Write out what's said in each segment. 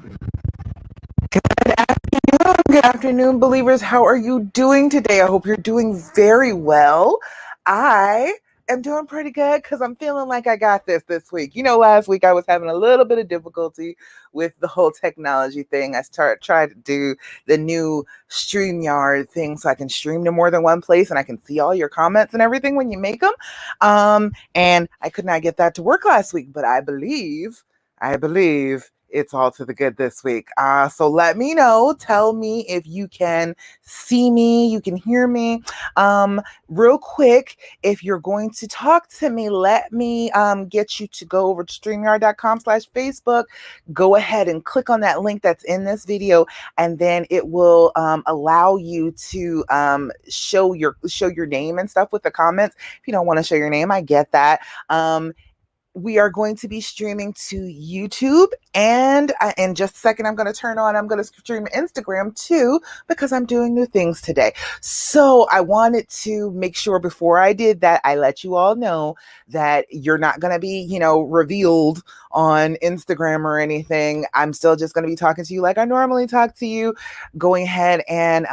Good afternoon, believers. How are you doing today? I hope you're doing very well. I am doing pretty good because I'm feeling like I got this week. Last week I was having a little bit of difficulty with the whole technology thing. Tried to do the new StreamYard thing so I can stream to more than one place and I can see all your comments and everything when you make them. And I could not get that to work last week, but I believe it's all to the good this week. So let me know. Tell me if you can see me, you can hear me. Real quick, if you're going to talk to me, let me get you to go over to streamyard.com/Facebook. Go ahead and click on that link that's in this video, and then it will allow you to show your name and stuff with the comments. If you don't want to show your name, I get that. We are going to be streaming to YouTube, and in just a second I'm going to stream Instagram too, because I'm doing new things today. So I wanted to make sure before I did that, I let you all know that you're not going to be, revealed on Instagram or anything. I'm still just going to be talking to you like I normally talk to you, going ahead and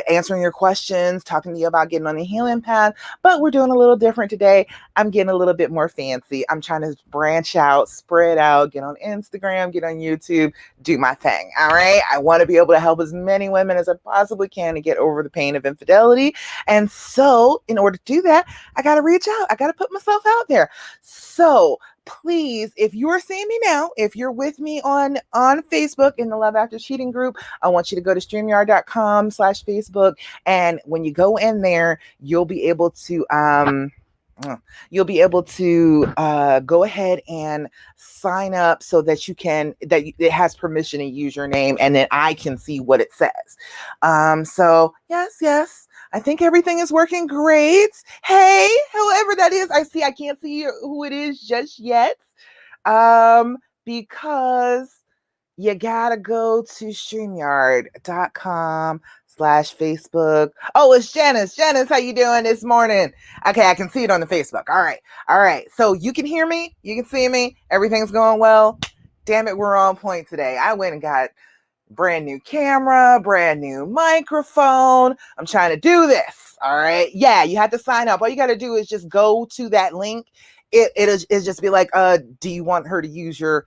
answering your questions, talking to you about getting on the healing path. But we're doing a little different today. I'm getting a little bit more fancy. I'm trying to branch out, spread out, get on Instagram, get on YouTube, do my thing. All right. I want to be able to help as many women as I possibly can to get over the pain of infidelity. And so in order to do that, I got to reach out. I got to put myself out there. So please, if you're seeing me now, if you're with me on Facebook in the Love After Cheating group, I want you to go to streamyard.com/Facebook. And when you go in there, you'll be able to go ahead and sign up so that it has permission to use your name, and then I can see what it says. So yes, I think everything is working great. Hey, whoever that is, I can't see who it is just yet. Because you gotta go to streamyard.com/Facebook. Oh, it's Janice. Janice, how you doing this morning? Okay, I can see it on the Facebook. All right. So you can hear me, you can see me, everything's going well. Damn it, we're on point today. I went and got brand new camera, brand new microphone. I'm trying to do this. All right. Yeah, you have to sign up. All you got to do is just go to that link. It'll just be like, do you want to use your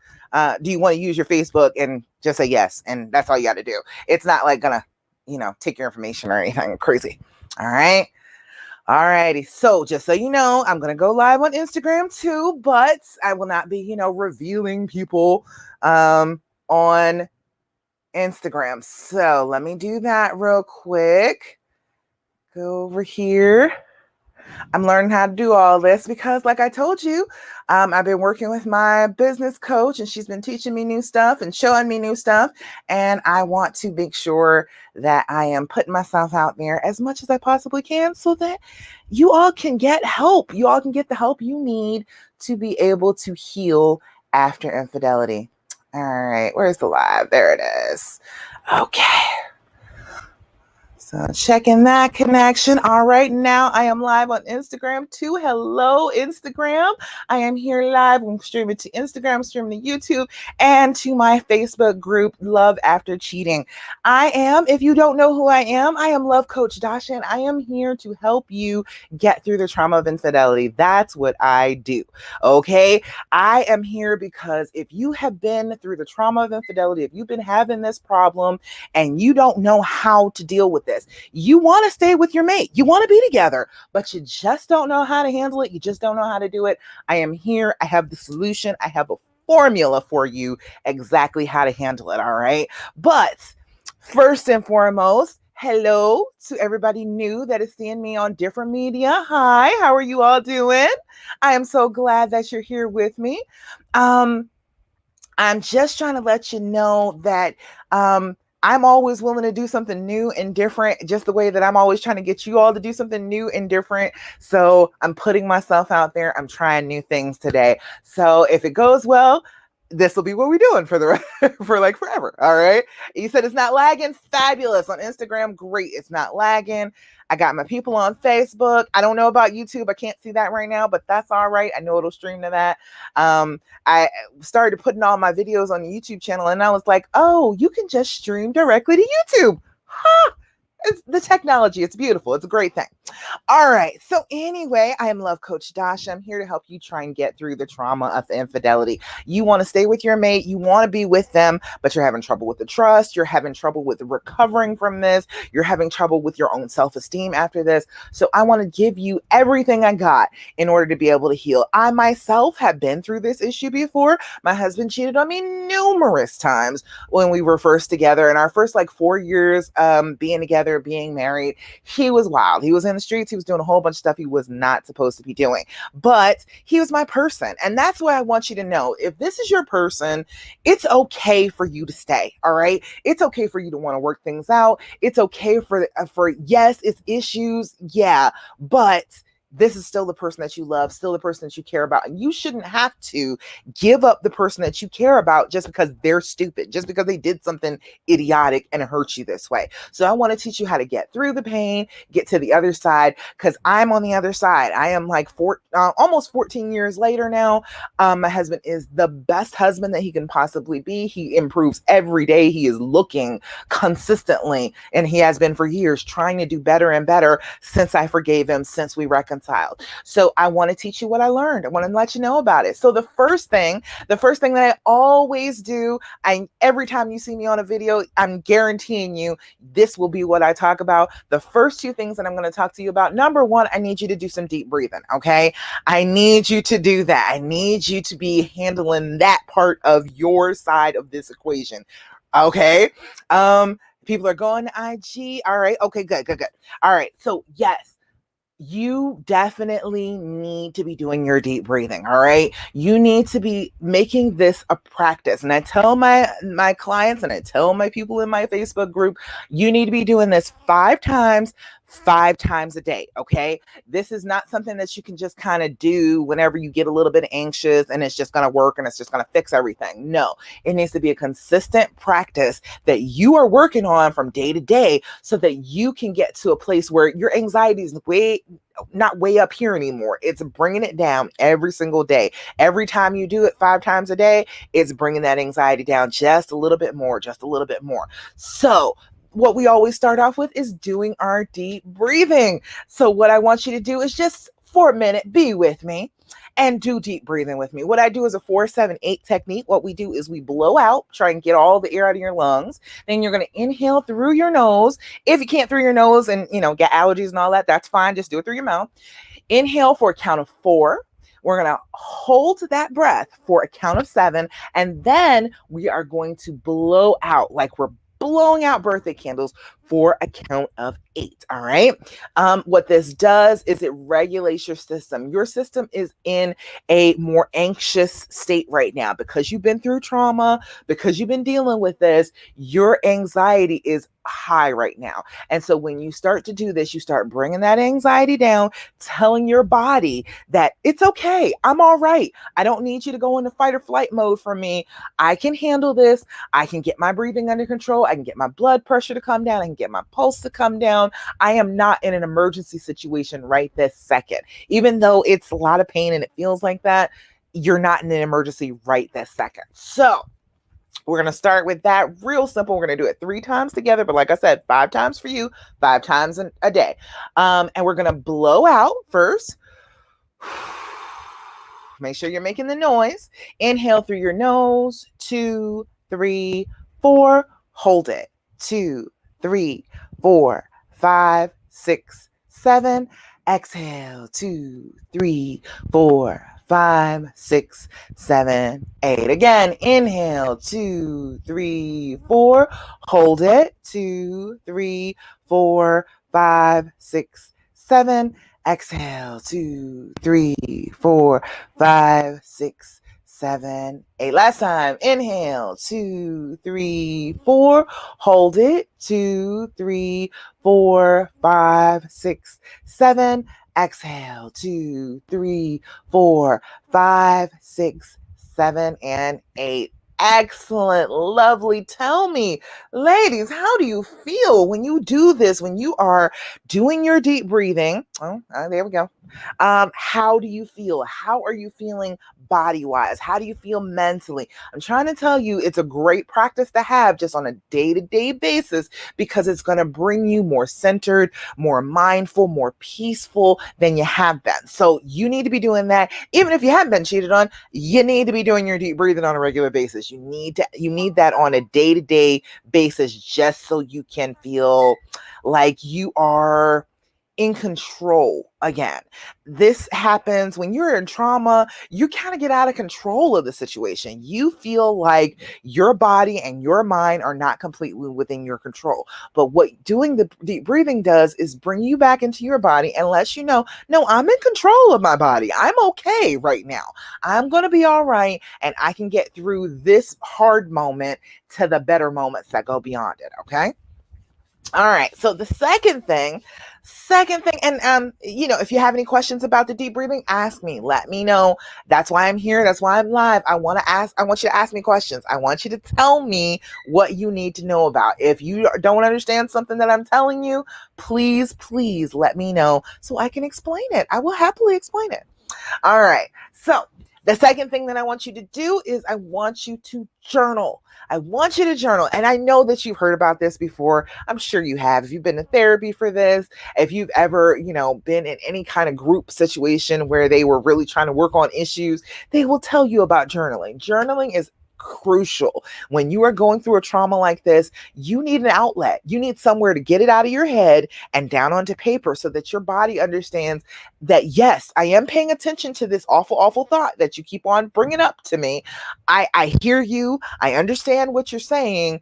Facebook, and just say yes. And that's all you got to do. It's not like gonna, take your information or anything crazy. All right. All righty. So just so you know, I'm going to go live on Instagram too, but I will not be, revealing people on Instagram. So let me do that real quick. Go over here. I'm learning how to do all this because, like I told you, I've been working with my business coach, and she's been teaching me new stuff and showing me new stuff. And I want to make sure that I am putting myself out there as much as I possibly can so that you all can get help. You all can get the help you need to be able to heal after infidelity. All right, where's the live? There it is. Okay. So checking that connection. All right, now I am live on Instagram too. Hello, Instagram. I am here live. I'm streaming to Instagram, streaming to YouTube, and to my Facebook group, Love After Cheating. If you don't know who I am Love Coach Dasha, and I am here to help you get through the trauma of infidelity. That's what I do. Okay. I am here because if you have been through the trauma of infidelity, if you've been having this problem and you don't know how to deal with this, you want to stay with your mate, you want to be together, but you just don't know how to handle it, you just don't know how to do it, I am here. I have the solution. I have a formula for you exactly how to handle it. All right. But first and foremost, hello to everybody new that is seeing me on different media. Hi, how are you all doing? I am so glad that you're here with me. I'm just trying to let you know that I'm always willing to do something new and different, just the way that I'm always trying to get you all to do something new and different. So I'm putting myself out there. I'm trying new things today. So if it goes well, this will be what we're doing for the for like forever. All right. You said it's not lagging. Fabulous. On Instagram, great. It's not lagging. I got my people on Facebook. I don't know about YouTube. I can't see that right now, but that's all right. I know it'll stream to that. I started putting all my videos on the YouTube channel, and I was like, oh, you can just stream directly to YouTube. Huh. It's the technology. It's beautiful. It's a great thing. All right. So anyway, I am Love Coach Dasha. I'm here to help you try and get through the trauma of the infidelity. You want to stay with your mate. You want to be with them, but you're having trouble with the trust. You're having trouble with recovering from this. You're having trouble with your own self-esteem after this. So I want to give you everything I got in order to be able to heal. I myself have been through this issue before. My husband cheated on me numerous times when we were first together. In our first like 4 years being together, being married, he was wild. He was in the streets. He was doing a whole bunch of stuff he was not supposed to be doing, but he was my person. And that's what I want you to know. If this is your person, it's okay for you to stay. All right. It's okay for you to want to work things out. It's okay for yes, it's issues. Yeah. But this is still the person that you love, still the person that you care about. And you shouldn't have to give up the person that you care about just because they're stupid, just because they did something idiotic and hurt you this way. So I want to teach you how to get through the pain, get to the other side, because I'm on the other side. I am like almost 14 years later now. My husband is the best husband that he can possibly be. He improves every day. He is looking consistently, and he has been for years, trying to do better and better since I forgave him, since we reconciled. So I want to teach you what I learned. I want to let you know about it. So the first thing that I always do, every time you see me on a video, I'm guaranteeing you this will be what I talk about. The first two things that I'm going to talk to you about. Number one, I need you to do some deep breathing. Okay. I need you to do that. I need you to be handling that part of your side of this equation. Okay. People are going to IG. All right. Okay, good. All right. So yes, you definitely need to be doing your deep breathing. All right. You need to be making this a practice. And I tell my clients, and I tell my people in my Facebook group, you need to be doing this 5 times a day. Okay. This is not something that you can just kind of do whenever you get a little bit anxious and it's just going to work and it's just going to fix everything. No, it needs to be a consistent practice that you are working on from day to day so that you can get to a place where your anxiety is not way up here anymore. It's bringing it down every single day. Every time you do it 5 times a day, it's bringing that anxiety down just a little bit more. So what we always start off with is doing our deep breathing. So what I want you to do is just for a minute, be with me and do deep breathing with me. What I do is a 4-7-8 technique. What we do is we blow out, try and get all the air out of your lungs. Then you're going to inhale through your nose. If you can't through your nose and, get allergies and all that, that's fine. Just do it through your mouth. Inhale for a count of 4. We're going to hold that breath for a count of 7. And then we are going to blow out like we're blowing out birthday candles for a count of 8. All right. What this does is it regulates your system. Your system is in a more anxious state right now because you've been through trauma, because you've been dealing with this. Your anxiety is high right now. And so when you start to do this, you start bringing that anxiety down, telling your body that it's okay. I'm all right. I don't need you to go into fight or flight mode for me. I can handle this. I can get my breathing under control. I can get my blood pressure to come down. I can get my pulse to come down. I am not in an emergency situation right this second. Even though it's a lot of pain and it feels like that, you're not in an emergency right this second. So we're going to start with that real simple. We're going to do it 3 times together. But like I said, 5 times for you, 5 times a day. And we're going to blow out first. Make sure you're making the noise. Inhale through your nose. 2, 3, 4. Hold it. 2, 3, 4, 5, 6, 7. Exhale. 2, 3, 4, 5, 6, 7, 8. Again, inhale. 2, 3, 4. Hold it. 2, 3, 4, 5, 6, 7. Exhale. 2, 3, 4, 5, 6, 7, 8. Last time. Inhale. 2, 3, 4. Hold it. 2, 3, 4, 5, 6, 7. Exhale. 2, 3, 4, 5, 6, 7, and 8. Excellent. Lovely. Tell me, ladies, how do you feel when you do this, when you are doing your deep breathing? Oh, there we go. How do you feel? How are you feeling body wise? How do you feel mentally? I'm trying to tell you, it's a great practice to have just on a day to day basis because it's going to bring you more centered, more mindful, more peaceful than you have been. So you need to be doing that. Even if you haven't been cheated on, you need to be doing your deep breathing on a regular basis. You need that on a day to day basis just so you can feel like you are in control again. This happens when you're in trauma, you kind of get out of control of the situation. You feel like your body and your mind are not completely within your control. But what doing the deep breathing does is bring you back into your body and lets you know, no, I'm in control of my body. I'm okay right now. I'm going to be all right. And I can get through this hard moment to the better moments that go beyond it. Okay. All right. So the second thing, and if you have any questions about the deep breathing, ask me. Let me know. That's why I'm here. That's why I'm live. I want you to ask me questions. I want you to tell me what you need to know about. If you don't understand something that I'm telling you, please let me know so I can explain it. I will happily explain it. All right. So the second thing that I want you to do is I want you to journal. I want you to journal. And I know that you've heard about this before. I'm sure you have. If you've been to therapy for this, if you've ever, been in any kind of group situation where they were really trying to work on issues, they will tell you about journaling. Journaling is crucial. When you are going through a trauma like this, you need an outlet. You need somewhere to get it out of your head and down onto paper so that your body understands that, yes, I am paying attention to this awful thought that you keep on bringing up to me. I hear you. I understand what you're saying.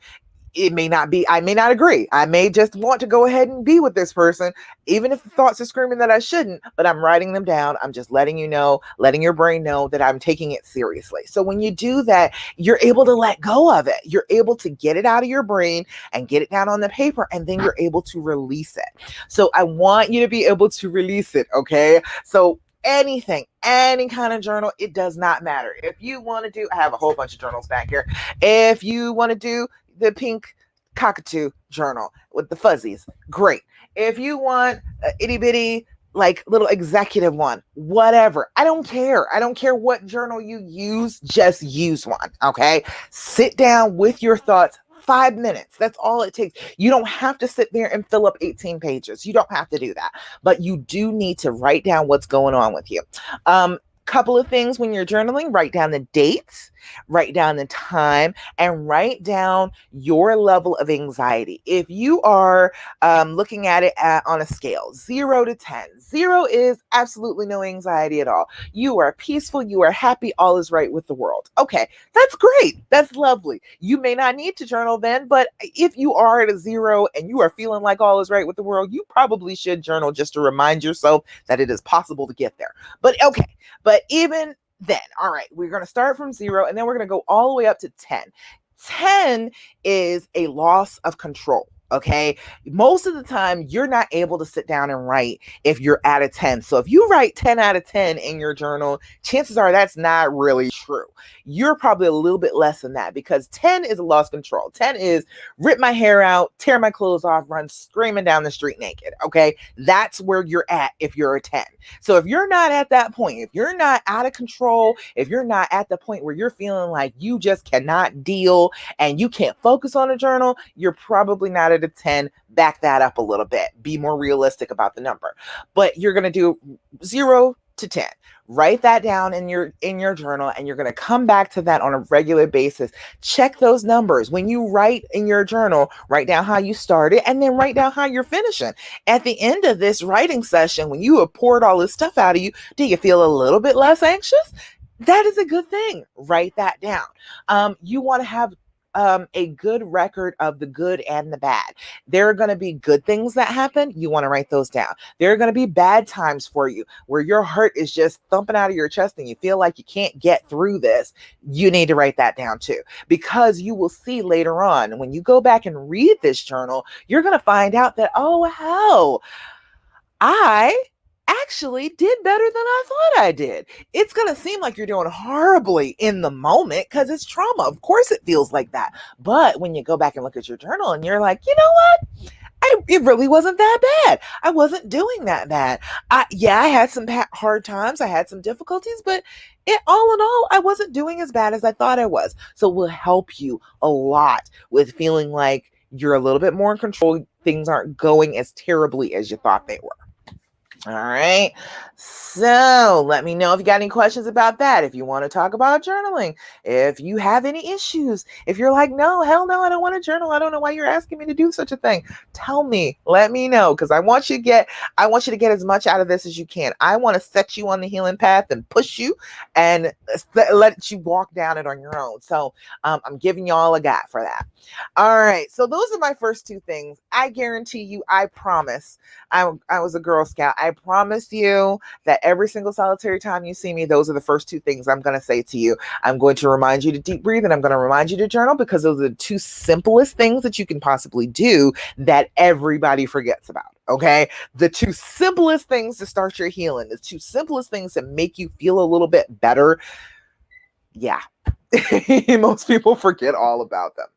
It may not be, I may not agree. I may just want to go ahead and be with this person, even if the thoughts are screaming that I shouldn't, but I'm writing them down. I'm just letting you know, letting your brain know that I'm taking it seriously. So when you do that, you're able to let go of it. You're able to get it out of your brain and get it down on the paper, and then you're able to release it. So I want you to be able to release it. Okay. So anything, any kind of journal, it does not matter. If you want to do, I have a whole bunch of journals back here. If you want to do the pink cockatoo journal with the fuzzies, great. If you want a itty bitty, like little executive one, whatever. I don't care. I don't care what journal you use, just use one. Okay. Sit down with your thoughts. 5 minutes. That's all it takes. You don't have to sit there and fill up 18 pages. You don't have to do that, but you do need to write down what's going on with you. Couple of things when you're journaling: write down the dates, write down the time, and write down your level of anxiety. If you are looking at it on a scale 0 to 10, 0 is absolutely no anxiety at all. You are peaceful, you are happy, all is right with the world. Okay, that's great. That's lovely. You may not need to journal then, but if you are at a 0 and you are feeling like all is right with the world, you probably should journal just to remind yourself that it is possible to get there. But okay, but even then, all right, we're going to start from 0 and then we're going to go all the way up to 10. 10 is a loss of control. Okay. Most of the time, you're not able to sit down and write if you're at a 10. So if you write 10 out of 10 in your journal, chances are that's not really true. You're probably a little bit less than that, because 10 is a loss of control. 10 is rip my hair out, tear my clothes off, run screaming down the street naked. Okay. That's where you're at if you're a 10. So if you're not at that point, if you're not out of control, if you're not at the point where you're feeling like you just cannot deal and you can't focus on a journal, you're probably not at a 10. Back that up a little bit. Be more realistic about the number. But you're going to do 0 to 10. Write that down in your journal, and you're going to come back to that on a regular basis. Check those numbers. When you write in your journal, write down how you started and then write down how you're finishing. At the end of this writing session, when you have poured all this stuff out of you, do you feel a little bit less anxious? That is a good thing. Write that down. You want to have a good record of the good and the bad. There are going to be good things that happen. You want to write those down. There are going to be bad times for you where your heart is just thumping out of your chest and you feel like you can't get through this. You need to write that down too, because you will see later on when you go back and read this journal, you're going to find out that, oh, hell, I actually did better than I thought I did. It's going to seem like you're doing horribly in the moment because it's trauma. Of course, it feels like that. But when you go back and look at your journal and you're like, you know what? It really wasn't that bad. I wasn't doing that bad. I had some hard times. I had some difficulties, but all in all, I wasn't doing as bad as I thought I was. So it will help you a lot with feeling like you're a little bit more in control. Things aren't going as terribly as you thought they were. All right. So let me know if you got any questions about that. If you want to talk about journaling, if you have any issues, if you're like, no, hell no, I don't want to journal. I don't know why you're asking me to do such a thing. Tell me, let me know. Because I want you to get as much out of this as you can. I want to set you on the healing path and push you and let you walk down it on your own. So I'm giving you all I got for that. All right. So those are my first two things. I guarantee you, I promise. I was a Girl Scout. I promise you that every single solitary time you see me, those are the first two things I'm going to say to you. I'm going to remind you to deep breathe and I'm going to remind you to journal because those are the two simplest things that you can possibly do that everybody forgets about. Okay. The two simplest things to start your healing, the two simplest things that make you feel a little bit better. Yeah. Most people forget all about them.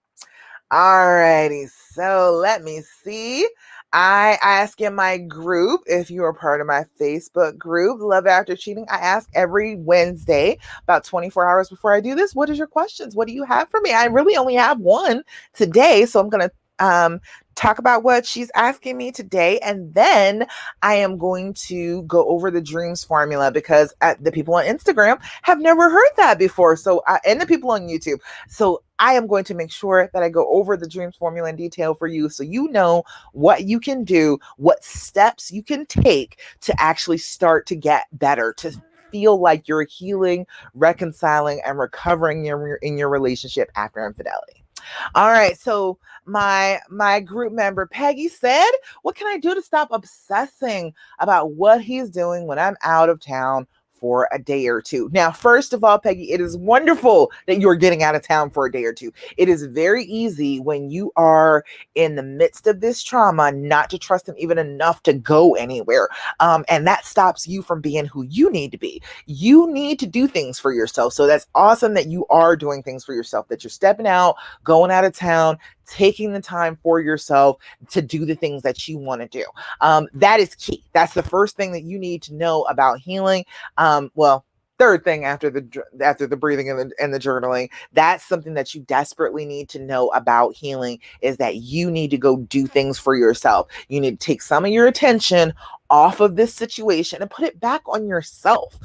Alrighty, so let me see. I ask in my group, if you are part of my Facebook group, Love After Cheating, I ask every Wednesday, about 24 hours before I do this, what is your questions? What do you have for me? I really only have one today, so I'm going to talk about what she's asking me today, and then I am going to go over the dreams formula because the people on Instagram have never heard that before. So, and the people on YouTube. So I am going to make sure that I go over the dreams formula in detail for you so you know what you can do, what steps you can take to actually start to get better, to feel like you're healing, reconciling, and recovering in your relationship after infidelity. All right, so my group member Peggy said, what can I do to stop obsessing about what he's doing when I'm out of town for a day or two? Now, first of all, Peggy, it is wonderful that you're getting out of town for a day or two. It is very easy when you are in the midst of this trauma not to trust him even enough to go anywhere. And that stops you from being who you need to be. You need to do things for yourself. So that's awesome that you are doing things for yourself, that you're stepping out, going out of town, taking the time for yourself to do the things that you want to do. That is key. That's the first thing that you need to know about healing. Well, third thing after the breathing and the journaling, that's something that you desperately need to know about healing, is that you need to go do things for yourself. You need to take some of your attention off of this situation and put it back on yourself.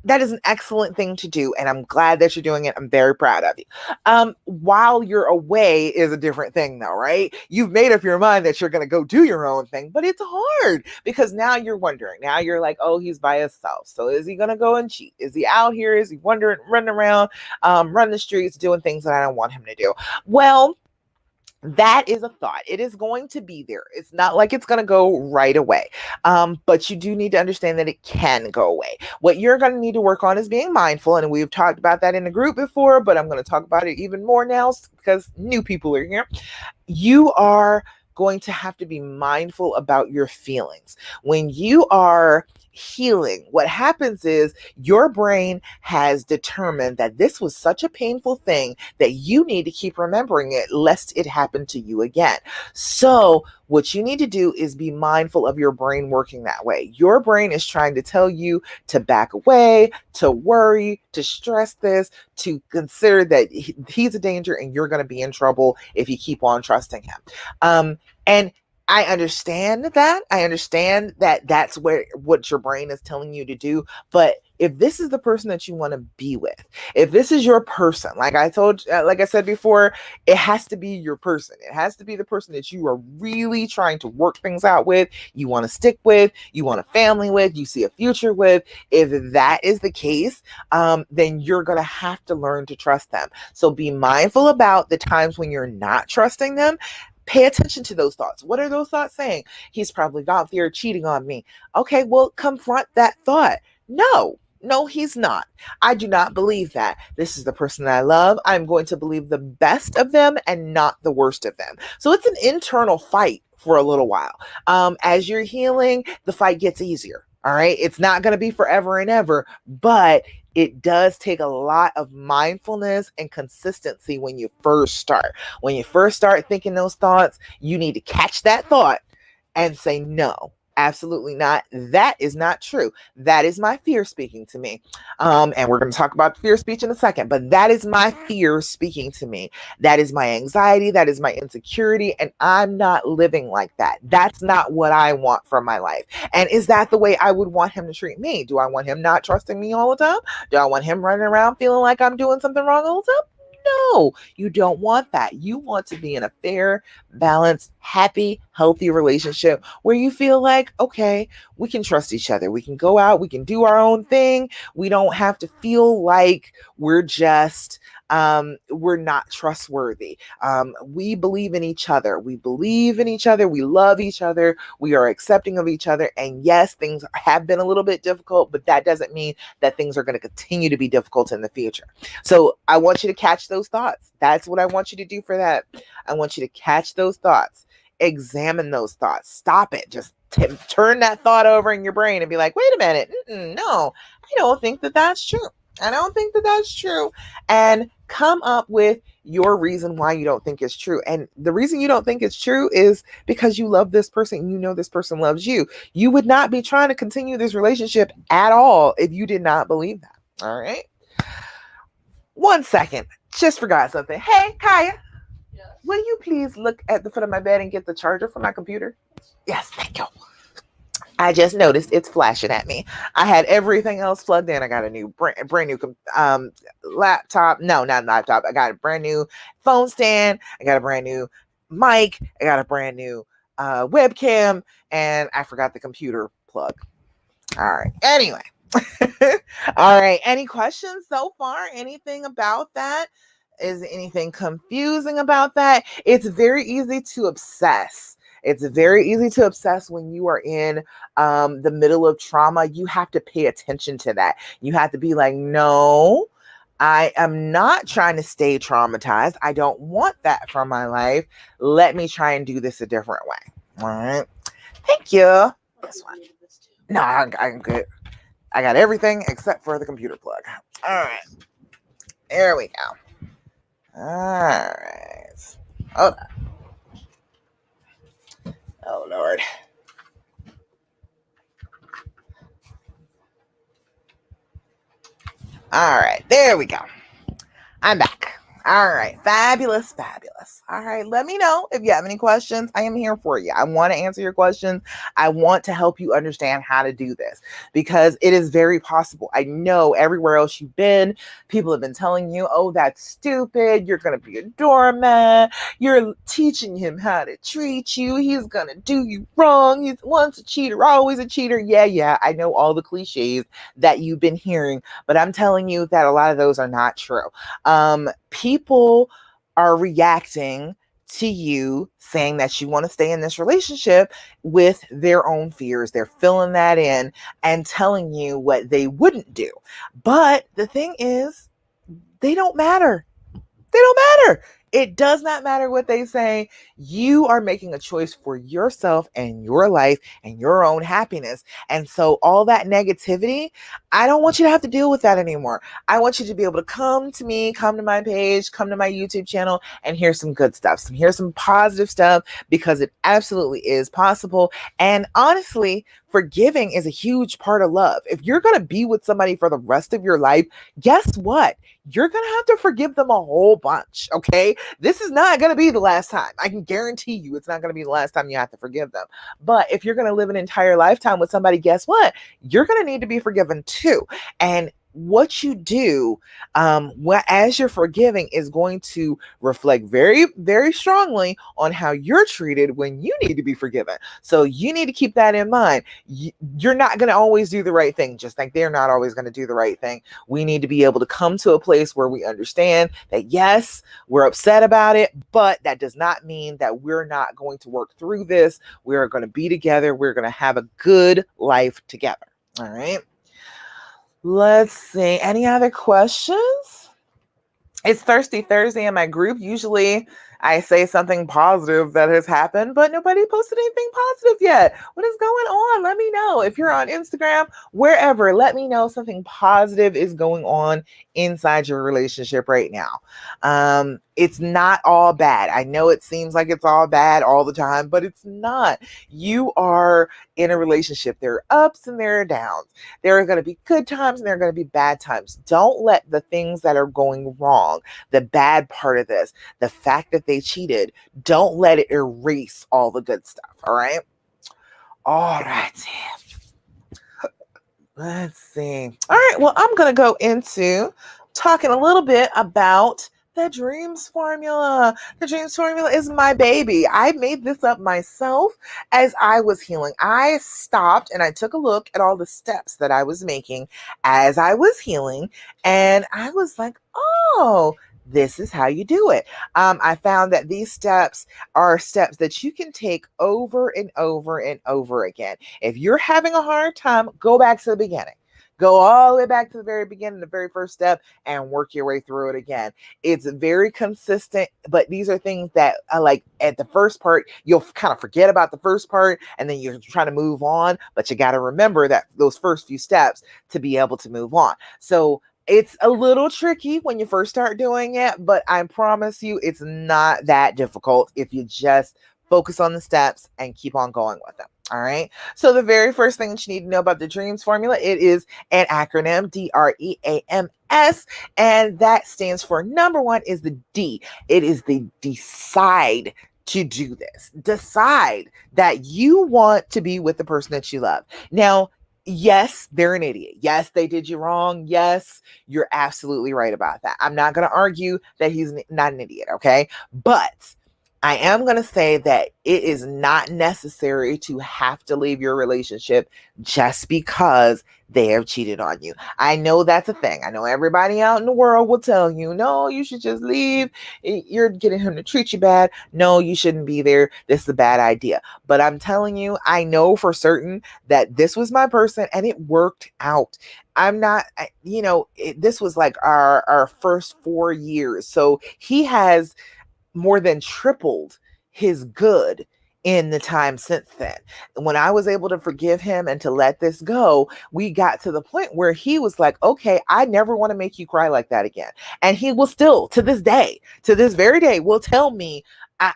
That is an excellent thing to do, and I'm glad that you're doing it. I'm very proud of you. While you're away is a different thing, though, right? You've made up your mind that you're going to go do your own thing, but it's hard because now you're wondering. Now you're like, oh, he's by himself. So is he going to go and cheat? Is he out here? Is he running around, running the streets, doing things that I don't want him to do? Well, that is a thought. It is going to be there. It's not like it's going to go right away. But you do need to understand that it can go away. What you're going to need to work on is being mindful. And we've talked about that in the group before, but I'm going to talk about it even more now because new people are here. You are going to have to be mindful about your feelings. When you are healing, what happens is your brain has determined that this was such a painful thing that you need to keep remembering it lest it happen to you again. So what you need to do is be mindful of your brain working that way. Your brain is trying to tell you to back away, to worry, to stress this, to consider that he's a danger and you're going to be in trouble if you keep on trusting him. And I understand that. I understand that that's what your brain is telling you to do. But if this is the person that you want to be with, if this is your person, like I said before, it has to be your person. It has to be the person that you are really trying to work things out with, you want to stick with, you want a family with, you see a future with. If that is the case, then you're going to have to learn to trust them. So be mindful about the times when you're not trusting them. Pay attention to those thoughts. What are those thoughts saying? He's probably out there cheating on me. Okay, well, confront that thought. No, he's not. I do not believe that. This is the person that I love. I'm going to believe the best of them and not the worst of them. So it's an internal fight for a little while. As you're healing, the fight gets easier. All right. It's not going to be forever and ever, but it does take a lot of mindfulness and consistency when you first start. When you first start thinking those thoughts, you need to catch that thought and say, no, absolutely not. That is not true. That is my fear speaking to me. And we're going to talk about fear speech in a second, but that is my fear speaking to me. That is my anxiety. That is my insecurity. And I'm not living like that. That's not what I want from my life. And is that the way I would want him to treat me? Do I want him not trusting me all the time? Do I want him running around feeling like I'm doing something wrong all the time? No, you don't want that. You want to be in a fair, balanced, happy, healthy relationship where you feel like, okay, we can trust each other. We can go out, we can do our own thing. We don't have to feel like we're not trustworthy. We believe in each other. We believe in each other. We love each other. We are accepting of each other. And yes, things have been a little bit difficult, but that doesn't mean that things are going to continue to be difficult in the future. So I want you to catch those thoughts. That's what I want you to do for that. I want you to catch those thoughts, examine those thoughts, stop it. Just turn that thought over in your brain and be like, wait a minute. No, I don't think that that's true. I don't think that that's true. And come up with your reason why you don't think it's true. And the reason you don't think it's true is because you love this person. You know this person loves you. You would not be trying to continue this relationship at all if you did not believe that. All right. 1 second. Just forgot something. Hey, Kaya. Yes. Will you please look at the foot of my bed and get the charger for my computer? Yes, thank you. I just noticed it's flashing at me. I had everything else plugged in. I got a new brand new laptop. No, not laptop. I got a brand new phone stand. I got a brand new mic. I got a brand new webcam, and I forgot the computer plug. All right. Anyway. All right. Any questions so far? Anything about that? Is anything confusing about that? It's very easy to obsess. It's very easy to obsess when you are in the middle of trauma. You have to pay attention to that. You have to be like, no, I am not trying to stay traumatized. I don't want that from my life. Let me try and do this a different way. All right. Thank you. This one. No, I'm good. I got everything except for the computer plug. All right. There we go. All right. Hold on. Oh, Lord. All right. There we go. I'm back. All right. Fabulous. Fabulous. All right. Let me know if you have any questions. I am here for you. I want to answer your questions. I want to help you understand how to do this because it is very possible. I know everywhere else you've been, people have been telling you, oh, that's stupid. You're going to be a doormat. You're teaching him how to treat you. He's going to do you wrong. He's once a cheater, always a cheater. Yeah. I know all the cliches that you've been hearing, but I'm telling you that a lot of those are not true. People are reacting to you saying that you want to stay in this relationship with their own fears. They're filling that in and telling you what they wouldn't do. But the thing is, they don't matter. They don't matter. It does not matter what they say. You are making a choice for yourself and your life and your own happiness. And so all that negativity, I don't want you to have to deal with that anymore. I want you to be able to come to me, come to my page, come to my YouTube channel and hear some good stuff. Hear some positive stuff because it absolutely is possible. And honestly, forgiving is a huge part of love. If you're going to be with somebody for the rest of your life, guess what? You're going to have to forgive them a whole bunch, okay? This is not going to be the last time. I can guarantee you it's not going to be the last time you have to forgive them. But if you're going to live an entire lifetime with somebody, guess what? You're going to need to be forgiven too. And what you do as you're forgiving is going to reflect very, very strongly on how you're treated when you need to be forgiven. So you need to keep that in mind. You're not going to always do the right thing, just like they're not always going to do the right thing. We need to be able to come to a place where we understand that, yes, we're upset about it, but that does not mean that we're not going to work through this. We're going to be together. We're going to have a good life together. All right. Let's see. Any other questions? It's Thirsty Thursday in my group. Usually I say something positive that has happened, but nobody posted anything positive yet. What is going on? Let me know. If you're on Instagram, wherever, let me know something positive is going on inside your relationship right now. It's not all bad. I know it seems like it's all bad all the time, but it's not. You are in a relationship. There are ups and there are downs. There are going to be good times and there are going to be bad times. Don't let the things that are going wrong, the bad part of this, the fact that they cheated, don't let it erase all the good stuff. All right. All right. Let's see. All right. Well, I'm going to go into talking a little bit about the dreams formula. The dreams formula is my baby. I made this up myself as I was healing. I stopped and I took a look at all the steps that I was making as I was healing. And I was like, oh, this is how you do it. I found that these steps are steps that you can take over and over and over again. If you're having a hard time, go back to the beginning. Go all the way back to the very beginning, the very first step, and work your way through it again. It's very consistent, but these are things that like at the first part, you'll kind of forget about the first part, and then you're trying to move on, but you got to remember that those first few steps to be able to move on. So it's a little tricky when you first start doing it, but I promise you it's not that difficult if you just focus on the steps and keep on going with them. All right. So the very first thing that you need to know about the dreams formula, it is an acronym, DREAMS, and that stands for number one is the D. It is the decide to do this. Decide that you want to be with the person that you love. Now, yes, they're an idiot. Yes, they did you wrong. Yes, you're absolutely right about that. I'm not going to argue that he's not an idiot, okay? But I am going to say that it is not necessary to have to leave your relationship just because they have cheated on you. I know that's a thing. I know everybody out in the world will tell you, no, you should just leave. You're getting him to treat you bad. No, you shouldn't be there. This is a bad idea. But I'm telling you, I know for certain that this was my person and it worked out. I'm not, this was like our first 4 years. So he has more than tripled his good in the time since then. When I was able to forgive him and to let this go, we got to the point where he was like, okay, I never want to make you cry like that again. And he will still, to this day, to this very day, will tell me,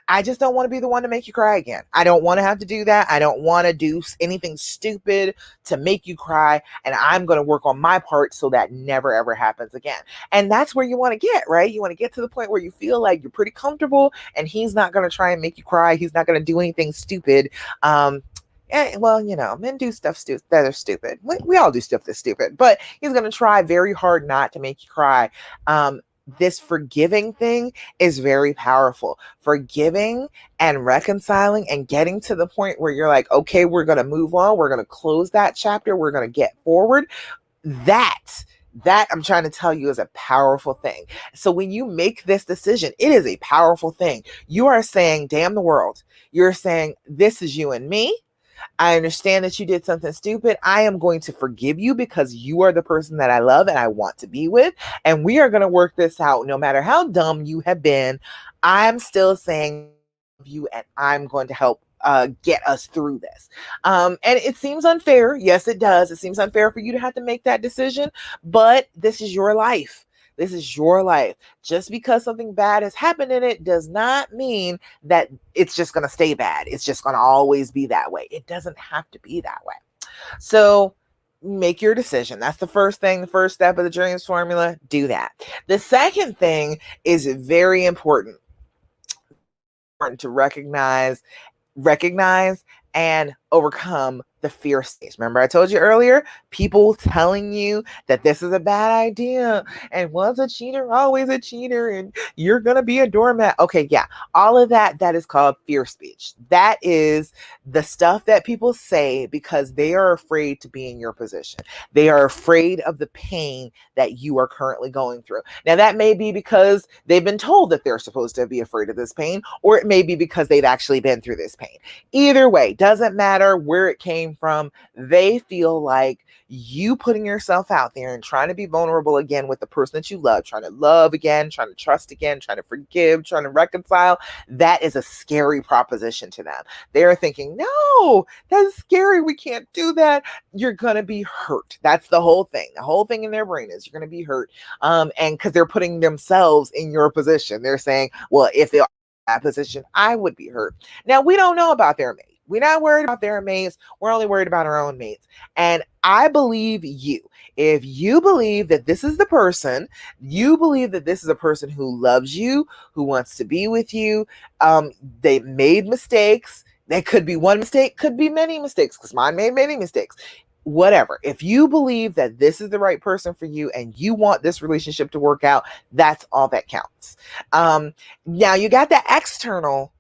I just don't want to be the one to make you cry again. I don't want to have to do that. I don't want to do anything stupid to make you cry. And I'm going to work on my part so that never, ever happens again. And that's where you want to get, right? You want to get to the point where you feel like you're pretty comfortable and he's not going to try and make you cry. He's not going to do anything stupid. Well, men do stuff that are stupid. We all do stuff that's stupid, but he's going to try very hard not to make you cry. This forgiving thing is very powerful. Forgiving and reconciling and getting to the point where you're like, okay, we're going to move on. We're going to close that chapter. We're going to get forward. That I'm trying to tell you is a powerful thing. So when you make this decision, it is a powerful thing. You are saying, damn the world. You're saying, this is you and me. I understand that you did something stupid. I am going to forgive you because you are the person that I love and I want to be with. And we are going to work this out no matter how dumb you have been. I'm still saying you and I'm going to help get us through this. And it seems unfair. Yes, it does. It seems unfair for you to have to make that decision, but this is your life. This is your life. Just because something bad has happened in it does not mean that it's just going to stay bad. It's just going to always be that way. It doesn't have to be that way. So make your decision. That's the first thing, the first step of the dreams formula. Do that. The second thing is very important to recognize and overcome the fear stage. Remember, I told you earlier, people telling you that this is a bad idea and once a cheater, always a cheater, and you're going to be a doormat. Okay, yeah, all of that is called fear speech. That is the stuff that people say because they are afraid to be in your position. They are afraid of the pain that you are currently going through. Now, that may be because they've been told that they're supposed to be afraid of this pain, or it may be because they've actually been through this pain. Either way, doesn't matter where it came from. They feel like you putting yourself out there and trying to be vulnerable again with the person that you love, trying to love again, trying to trust again, trying to forgive, trying to reconcile, that is a scary proposition to them. They're thinking, no, that's scary. We can't do that. You're going to be hurt. That's the whole thing. The whole thing in their brain is you're going to be hurt. And because they're putting themselves in your position, they're saying, well, if they're in that position, I would be hurt. Now, we don't know about their mate. We're not worried about their mates. We're only worried about our own mates. And I believe you. If you believe that this is the person, you believe that this is a person who loves you, who wants to be with you. They made mistakes. There could be one mistake, could be many mistakes, because mine made many mistakes. Whatever. If you believe that this is the right person for you and you want this relationship to work out, that's all that counts. Now you got the external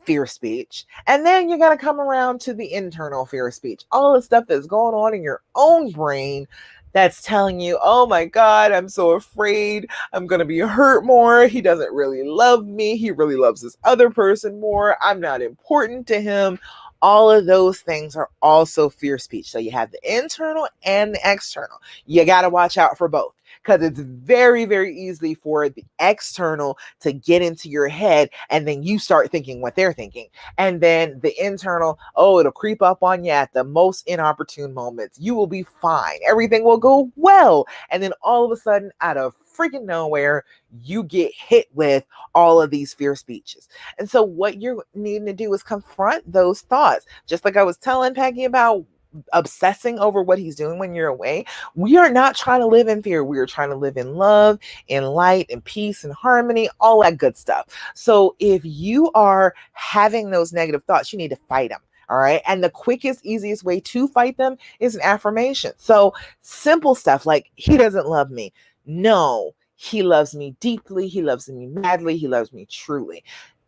fear speech, and then you got to come around to the internal fear speech, all the stuff that's going on in your own brain that's telling you, oh my God, I'm so afraid I'm going to be hurt more. He doesn't really love me. He really loves this other person more. I'm not important to him. All of those things are also fear speech. So you have the internal and the external. You got to watch out for both, because it's very, very easy for the external to get into your head, and then you start thinking what they're thinking. And then the internal, oh, it'll creep up on you at the most inopportune moments. You will be fine. Everything will go well. And then all of a sudden, out of freaking nowhere, you get hit with all of these fear speeches. And so what you're needing to do is confront those thoughts. Just like I was telling Peggy about obsessing over what he's doing when you're away. We are not trying to live in fear. We are trying to live in love, in light, in peace, in harmony, all that good stuff. So if you are having those negative thoughts, you need to fight them. All right. And the quickest, easiest way to fight them is an affirmation. So simple stuff like, he doesn't love me. No, he loves me deeply. He loves me madly. He loves me truly.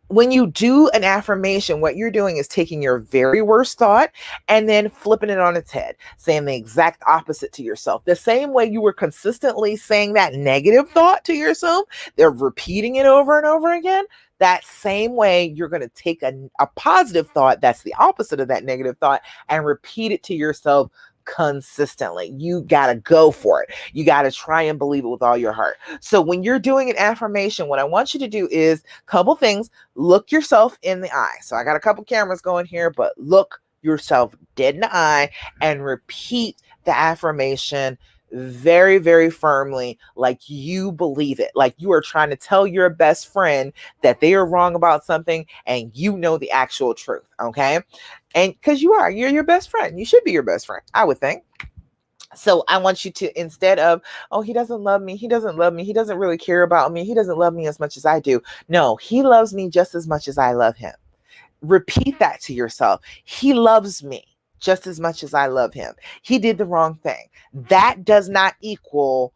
When you do an affirmation, what you're doing is taking your very worst thought and then flipping it on its head, saying the exact opposite to yourself. The same way you were consistently saying that negative thought to yourself, they're repeating it over and over again. That same way, you're going to take a positive thought that's the opposite of that negative thought and repeat it to yourself consistently. You got to go for it. You got to try and believe it with all your heart. So when you're doing an affirmation, what I want you to do is a couple things. Look yourself in the eye. So I got a couple cameras going here, but look yourself dead in the eye and repeat the affirmation very, very firmly, like you believe it, like you are trying to tell your best friend that they are wrong about something and you know the actual truth. Okay. And because you're your best friend, you should be your best friend, I would think. So I want you to, instead of, oh, he doesn't love me. He doesn't love me. He doesn't really care about me. He doesn't love me as much as I do. No, he loves me just as much as I love him. Repeat that to yourself. He loves me just as much as I love him. He did the wrong thing. That does not equal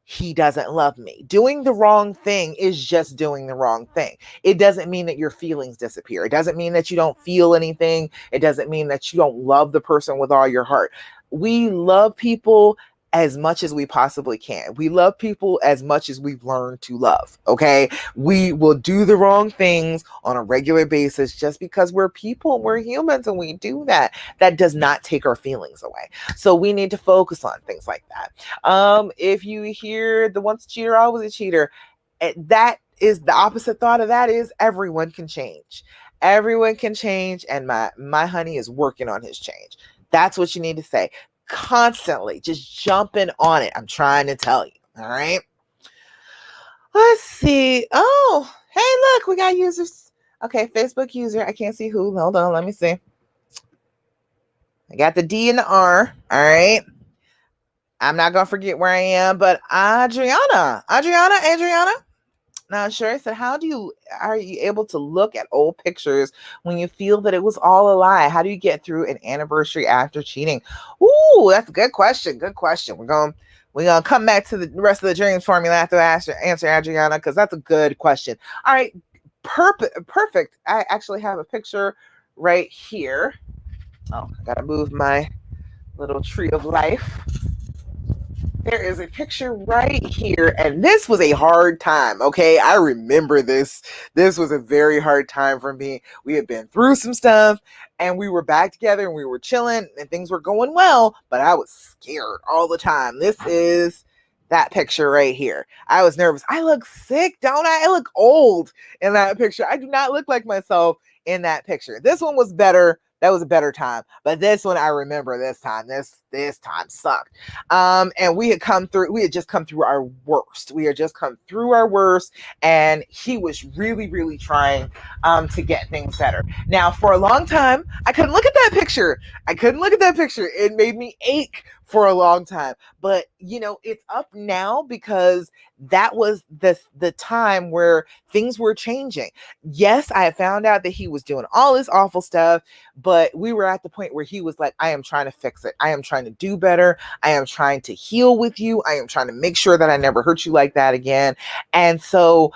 he doesn't love me. Doing the wrong thing is just doing the wrong thing. It doesn't mean that your feelings disappear. It doesn't mean that you don't feel anything. It doesn't mean that you don't love the person with all your heart. We love people as much as we possibly can. We love people as much as we've learned to love. Okay. We will do the wrong things on a regular basis just because we're people, we're humans, and we do that. That does not take our feelings away. So we need to focus on things like that. If you hear the once a cheater, always a cheater, that is the opposite thought of that is everyone can change. Everyone can change. And my honey is working on his change. That's what you need to say. Constantly just jumping on it. I'm trying to tell you. All right. Let's see. Oh, hey, look, we got users. Okay, Facebook user. I can't see who. Hold on. Let me see. I got the D and the R. All right. I'm not going to forget where I am, but Adriana. Now, Sherry said, are you able to look at old pictures when you feel that it was all a lie? How do you get through an anniversary after cheating? Ooh, that's a good question. Good question. We're going to come back to the rest of the dreams formula after I answer Adriana, because that's a good question. All right. Perfect. I actually have a picture right here. Oh, I got to move my little tree of life. there is a picture right here, and this was a hard time. Okay, I remember this. This was a very hard time for me. We had been through some stuff, and we were back together, and we were chilling, and things were going well, but I was scared all the time. This is that picture right here. I was nervous. I look sick, don't I? I look old in that picture. I do not look like myself in that picture. This one was better. That was a better time. But this one, I remember this time. This time sucked. And we had just come through our worst. We had just come through our worst, and he was really, really trying to get things better. Now, for a long time, I couldn't look at that picture. I couldn't look at that picture. It made me ache for a long time. But it's up now because that was the time where things were changing. Yes, I had found out that he was doing all this awful stuff, but we were at the point where he was like, I am trying to fix it. I am trying to do better. I am trying to heal with you. I am trying to make sure that I never hurt you like that again. And so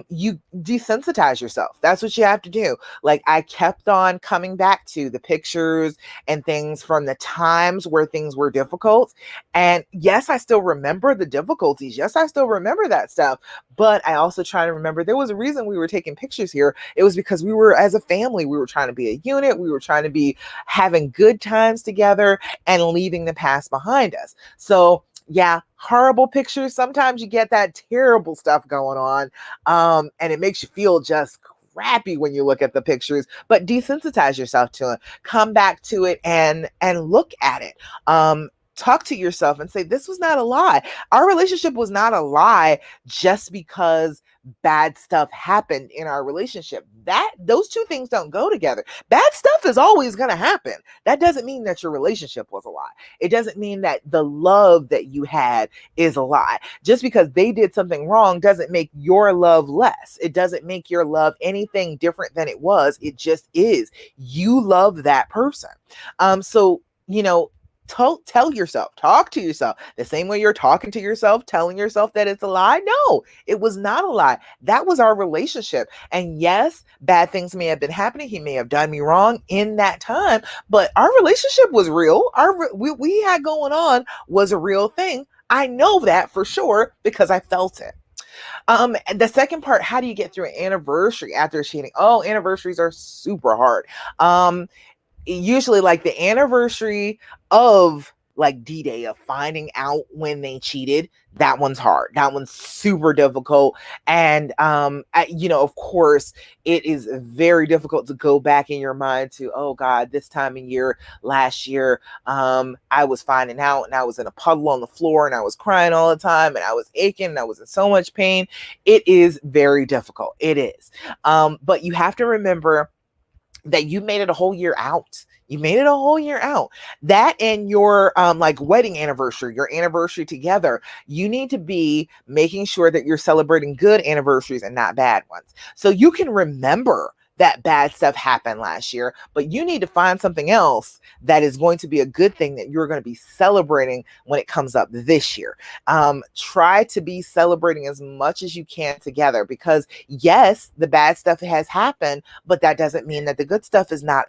you desensitize yourself. That's what you have to do. Like, I kept on coming back to the pictures and things from the times where things were difficult. And yes, I still remember the difficulties. Yes, I still remember that stuff. But I also try to remember there was a reason we were taking pictures here. It was because we were, as a family, we were trying to be a unit. We were trying to be having good times together and leaving the past behind us. So yeah, horrible pictures. Sometimes you get that terrible stuff going on. And it makes you feel just crappy when you look at the pictures, but desensitize yourself to it. Come back to it and look at it. Talk to yourself and say, this was not a lie. Our relationship was not a lie just because bad stuff happened in our relationship. Those two things don't go together. Bad stuff is always going to happen. That doesn't mean that your relationship was a lie. It doesn't mean that the love that you had is a lie. Just because they did something wrong doesn't make your love less. It doesn't make your love anything different than it was. It just is. You love that person. So tell yourself, talk to yourself the same way you're talking to yourself, telling yourself that it's a lie. No, it was not a lie. That was our relationship. And yes, bad things may have been happening. He may have done me wrong in that time, but our relationship was real. We had going on was a real thing. I know that for sure because I felt it. The second part, how do you get through an anniversary after cheating? Oh, anniversaries are super hard. Usually like the anniversary of like D-Day, of finding out when they cheated, that one's hard. That one's super difficult. And of course, it is very difficult to go back in your mind to, oh God, this time of year last year, I was finding out and I was in a puddle on the floor and I was crying all the time and I was aching and I was in so much pain. It is very difficult. It is. But you have to remember that you made it a whole year out. You made it a whole year out. That and your like wedding anniversary, your anniversary together, you need to be making sure that you're celebrating good anniversaries and not bad ones. So you can remember that bad stuff happened last year, but you need to find something else that is going to be a good thing that you're going to be celebrating when it comes up this year. Try to be celebrating as much as you can together because yes, the bad stuff has happened, but that doesn't mean that the good stuff does not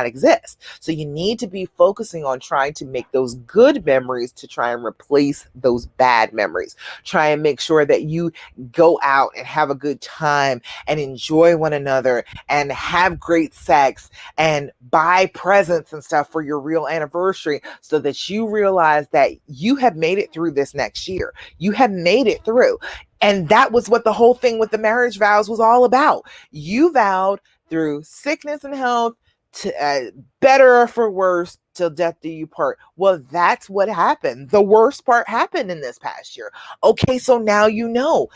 exist. So you need to be focusing on trying to make those good memories to try and replace those bad memories. Try and make sure that you go out and have a good time and enjoy one another and have great sex and buy presents and stuff for your real anniversary so that you realize that you have made it through this next year. You have made it through. And that was what the whole thing with the marriage vows was all about. You vowed through sickness and health, to better or for worse, till death do you part. Well, that's what happened. The worst part happened in this past year. Okay, so now you know.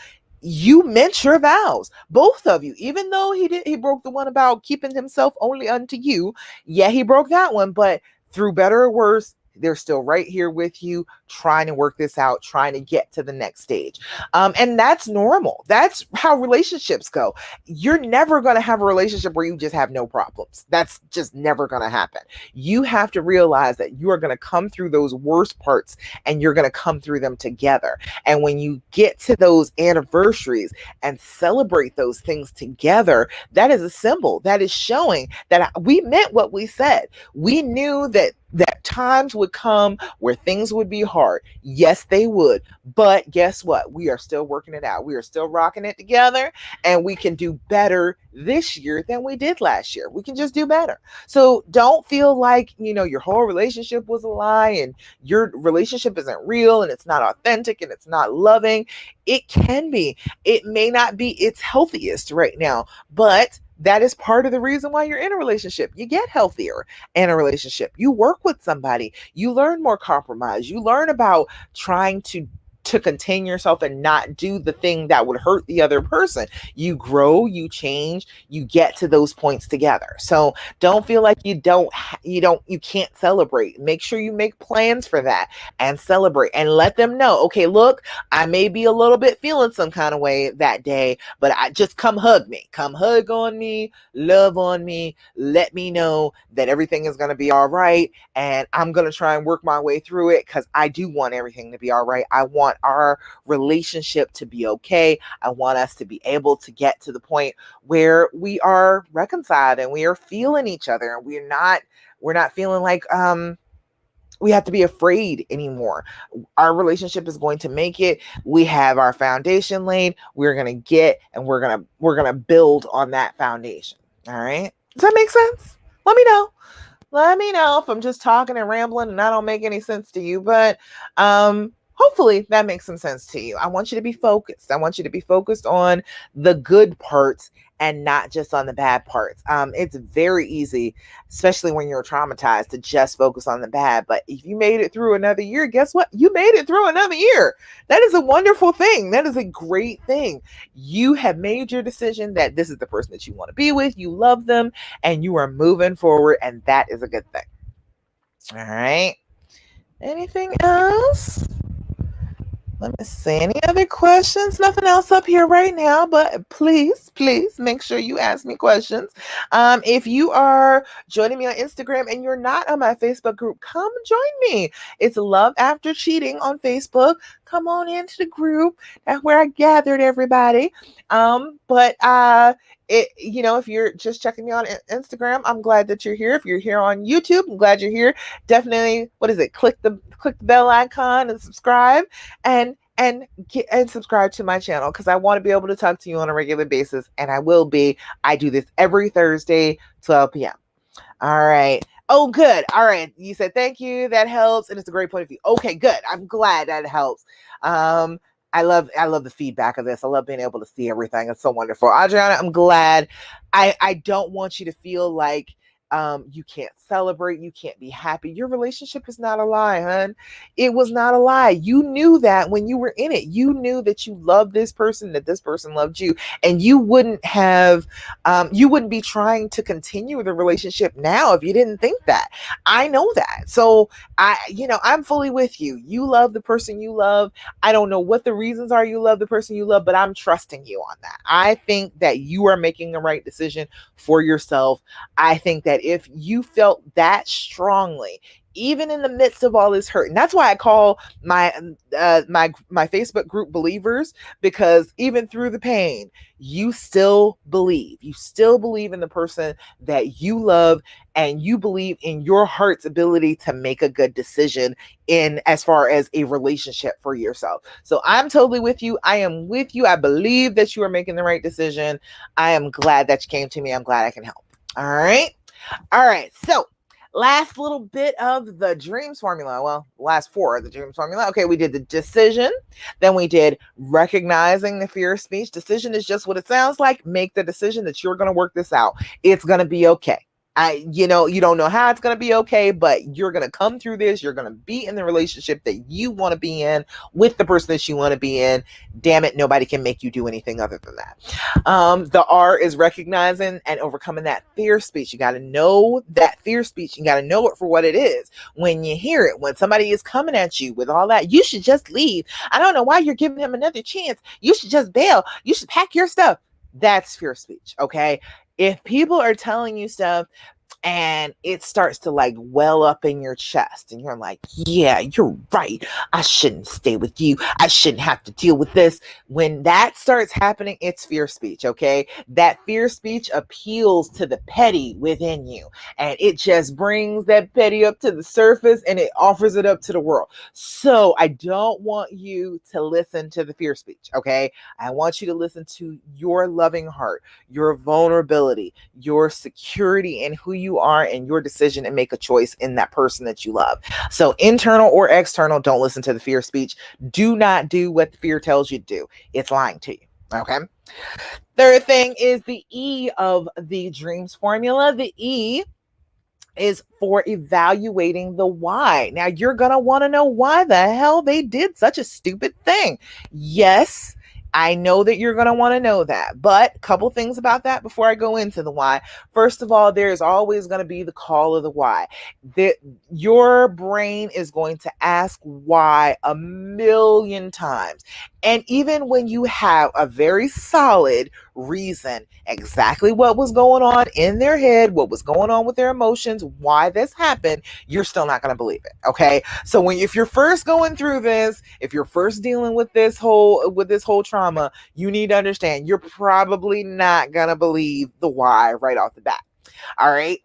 You meant your vows, both of you, even though he broke the one about keeping himself only unto you. Yeah, he broke that one, but through better or worse, they're still right here with you, trying to work this out, trying to get to the next stage. And that's normal. That's how relationships go. You're never going to have a relationship where you just have no problems. That's just never going to happen. You have to realize that you are going to come through those worst parts and you're going to come through them together. And when you get to those anniversaries and celebrate those things together, that is a symbol that is showing that we meant what we said. We knew that that times would come where things would be hard. Yes, they would. But guess what? We are still working it out. We are still rocking it together, and we can do better this year than we did last year. We can just do better. So don't feel like, your whole relationship was a lie and your relationship isn't real and it's not authentic and it's not loving. It can be. It may not be its healthiest right now, but that is part of the reason why you're in a relationship. You get healthier in a relationship. You work with somebody. You learn more compromise. You learn about trying to contain yourself and not do the thing that would hurt the other person. You grow, you change, you get to those points together. So don't feel like you can't celebrate. Make sure you make plans for that and celebrate and let them know, okay, look, I may be a little bit feeling some kind of way that day, but I just come hug me. Come hug on me, love on me, let me know that everything is going to be all right. And I'm going to try and work my way through it because I do want everything to be all right. I want our relationship to be okay. I want us to be able to get to the point where we are reconciled and we are feeling each other and we're not feeling like we have to be afraid anymore. Our relationship is going to make it. We have our foundation laid. We're going to get and we're going to build on that foundation. All right? Does that make sense? Let me know. Let me know if I'm just talking and rambling and I don't make any sense to you, but hopefully that makes some sense to you. I want you to be focused. I want you to be focused on the good parts and not just on the bad parts. It's very easy, especially when you're traumatized, to just focus on the bad. But if you made it through another year, guess what? You made it through another year. That is a wonderful thing. That is a great thing. You have made your decision that this is the person that you want to be with. You love them and you are moving forward. And that is a good thing. All right. Anything else? Let me see. Any other questions? Nothing else up here right now, but please make sure you ask me questions. If you are joining me on Instagram and you're not on my Facebook group, come join me. It's Love After Cheating on Facebook. Come on into the group. That's where I gathered everybody. If you're just checking me on Instagram, I'm glad that you're here. If you're here on YouTube, I'm glad you're here. Definitely, click the bell icon and subscribe and subscribe to my channel because I want to be able to talk to you on a regular basis, and I will be. I do this every Thursday, 12 p.m. All right. Oh, good. All right. You said thank you. That helps, and it's a great point of view. Okay, good. I'm glad that helps. I love the feedback of this. I love being able to see everything. It's so wonderful. Adriana, I'm glad. I don't want you to feel like you can't celebrate, you can't be happy. Your relationship is not a lie, hon. It was not a lie. You knew that when you were in it. You knew that you loved this person, that this person loved you, and you wouldn't be trying to continue the relationship now if you didn't think that. I know that. So I'm fully with you. You love the person you love. I don't know what the reasons are you love the person you love, but I'm trusting you on that. I think that you are making the right decision for yourself. I think that if you felt that strongly, even in the midst of all this hurt, and that's why I call my Facebook group Believers, because even through the pain, you still believe. You still believe in the person that you love, and you believe in your heart's ability to make a good decision in as far as a relationship for yourself. So I'm totally with you. I am with you. I believe that you are making the right decision. I am glad that you came to me. I'm glad I can help. All right. So last little bit of the dreams formula. Well, last 4 of the dreams formula. Okay, we did the decision. Then we did recognizing the fear of speech. Decision is just what it sounds like. Make the decision that you're going to work this out. It's going to be okay. You don't know how it's going to be okay, but you're going to come through this. You're going to be in the relationship that you want to be in with the person that you want to be in. Damn it, nobody can make you do anything other than that. The R is recognizing and overcoming that fear speech. You got to know that fear speech. You got to know it for what it is. When you hear it, when somebody is coming at you with all that, you should just leave. I don't know why you're giving him another chance. You should just bail. You should pack your stuff. That's fear speech, okay? If people are telling you stuff, and it starts to like well up in your chest, and you're like, yeah, you're right, I shouldn't stay with you, I shouldn't have to deal with this. When that starts happening, it's fear speech. Okay, that fear speech appeals to the petty within you, and it just brings that petty up to the surface and it offers it up to the world. So I don't want you to listen to the fear speech. Okay, I want you to listen to your loving heart, your vulnerability, your security in who you are, and your decision to make a choice in that person that you love. So, internal or external, don't listen to the fear speech. Do not do what the fear tells you to do. It's lying to you. Okay. Third thing is the E of the dreams formula. The E is for evaluating the why. Now, you're going to want to know why the hell they did such a stupid thing. Yes, I know that you're going to want to know that, but a couple things about that before I go into the why. First of all, there's always going to be the call of the why. Your brain is going to ask why a million times. And even when you have a very solid reason, exactly what was going on in their head, what was going on with their emotions, why this happened, you're still not going to believe it. Okay. So if you're first going through this, if you're first dealing with this whole trauma, you need to understand you're probably not going to believe the why right off the bat. All right.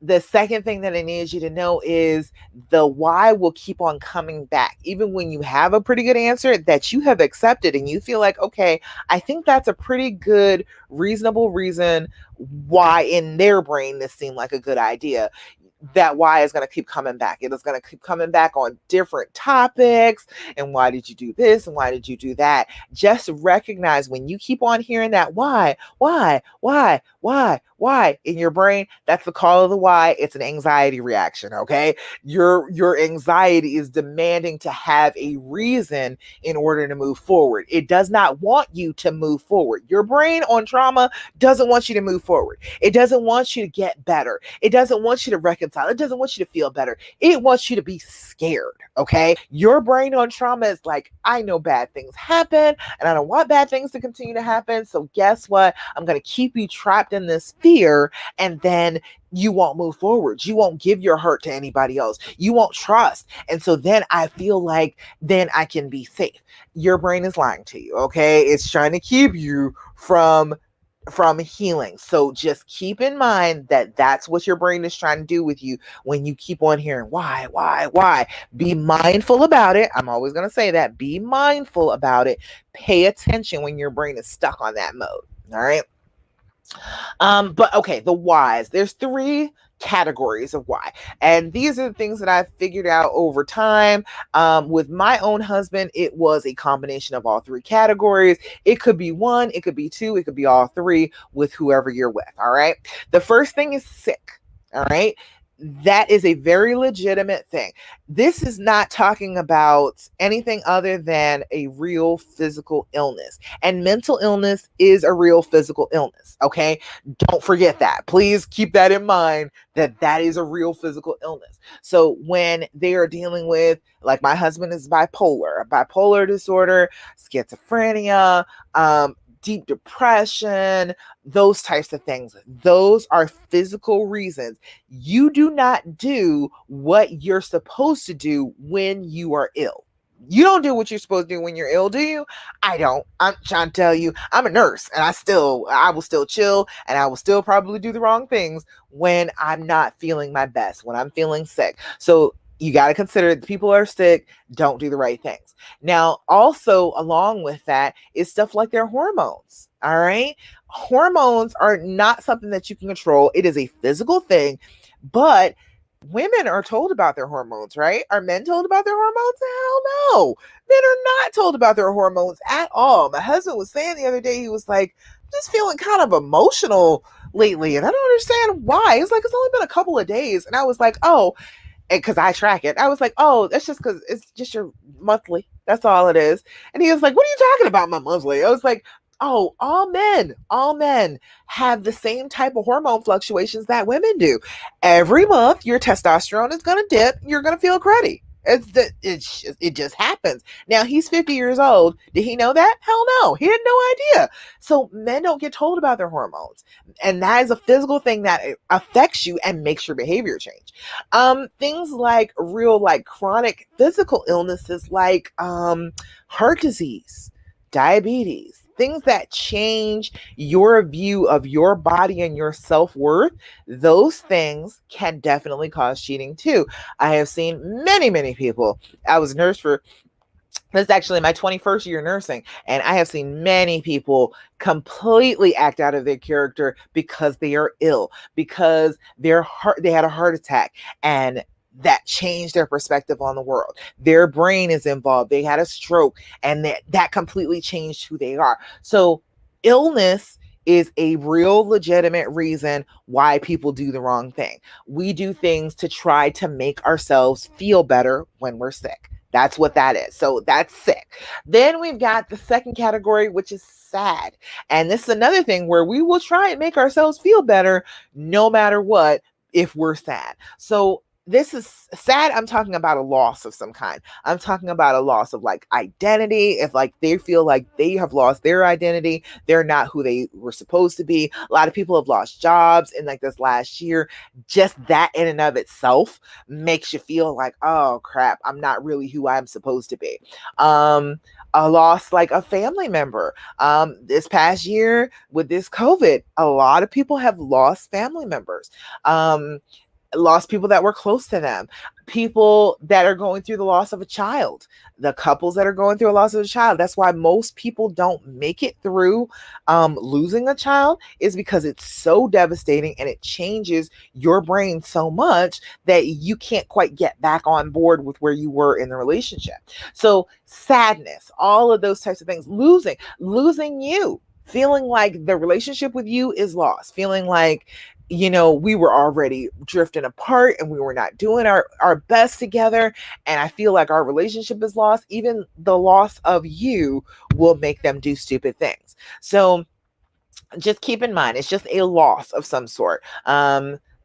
The second thing that I need you to know is the why will keep on coming back. Even when you have a pretty good answer that you have accepted and you feel like, okay, I think that's a pretty good, reasonable reason why in their brain this seemed like a good idea. That why is going to keep coming back. It is going to keep coming back on different topics. And why did you do this? And why did you do that? Just recognize when you keep on hearing that why in your brain, that's the call of the why. It's an anxiety reaction. Okay. Your anxiety is demanding to have a reason in order to move forward. It does not want you to move forward. Your brain on trauma doesn't want you to move forward. It doesn't want you to get better. It doesn't want you to reconcile. It doesn't want you to feel better. It wants you to be scared. Okay. Your brain on trauma is like, I know bad things happen and I don't want bad things to continue to happen. So guess what? I'm going to keep you trapped in this fear, and then you won't move forward. You won't give your hurt to anybody else. You won't trust. And so then I feel like then I can be safe. Your brain is lying to you. Okay. It's trying to keep you from healing. So just keep in mind that that's what your brain is trying to do with you when you keep on hearing why. Be mindful about it. I'm always going to say that. Be mindful about it. Pay attention when your brain is stuck on that mode. All right. But okay, the whys. There's 3 categories of why. And these are the things that I've figured out over time. With my own husband, it was a combination of all 3 categories. It could be 1, it could be 2, it could be all 3 with whoever you're with. All right. The first thing is sick. All right. That is a very legitimate thing. This is not talking about anything other than a real physical illness. And mental illness is a real physical illness. Okay. Don't forget that. Please keep that in mind that that is a real physical illness. So when they are dealing with, like my husband is bipolar disorder, schizophrenia, deep depression, those types of things. Those are physical reasons. You do not do what you're supposed to do when you are ill. You don't do what you're supposed to do when you're ill, do you? I don't. I'm trying to tell you, I'm a nurse and I will still chill and I will still probably do the wrong things when I'm not feeling my best, when I'm feeling sick. So you got to consider the people are sick, don't do the right things. Now, also along with that is stuff like their hormones. All right. Hormones are not something that you can control. It is a physical thing, but women are told about their hormones, right? Are men told about their hormones? Hell no. Men are not told about their hormones at all. My husband was saying the other day, he was like, just feeling kind of emotional lately. And I don't understand why. It's like, it's only been a couple of days. And I was like, oh, because I track it. I was like, oh, that's just because it's just your monthly. That's all it is. And he was like, what are you talking about, my monthly? I was like, oh, all men have the same type of hormone fluctuations that women do. Every month, your testosterone is going to dip. You're going to feel cruddy. It just happens. Now he's 50 years old. Did he know that? Hell no. He had no idea. So men don't get told about their hormones. And that is a physical thing that affects you and makes your behavior change. Things like real like chronic physical illnesses like heart disease, diabetes, things that change your view of your body and your self-worth, those things can definitely cause cheating too. I have seen many people. I was a nurse for this is actually my 21st year nursing, and I have seen many people completely act out of their character because they are ill, because they had a heart attack, and that changed their perspective on the world. Their brain is involved. They had a stroke, and that completely changed who they are. So illness is a real legitimate reason why people do the wrong thing. We do things to try to make ourselves feel better when we're sick. That's what that is. So that's sick. Then we've got the second category, which is sad. And this is another thing where we will try and make ourselves feel better no matter what if we're sad. So this is sad. I'm talking about a loss of some kind. I'm talking about a loss of like identity. If like they feel like they have lost their identity, they're not who they were supposed to be. A lot of people have lost jobs in like this last year. Just that in and of itself makes you feel like, oh crap, I'm not really who I'm supposed to be. A loss like a family member. This past year with this COVID, a lot of people have lost family members. Lost people that were close to them, people that are going through the loss of a child, the couples that are going through a loss of a child. That's why most people don't make it through losing a child, is because it's so devastating and it changes your brain so much that you can't quite get back on board with where you were in the relationship. So sadness, all of those types of things, losing you, feeling like the relationship with you is lost, feeling like we were already drifting apart and we were not doing our best together. And I feel like our relationship is lost. Even the loss of you will make them do stupid things. So just keep in mind, it's just a loss of some sort.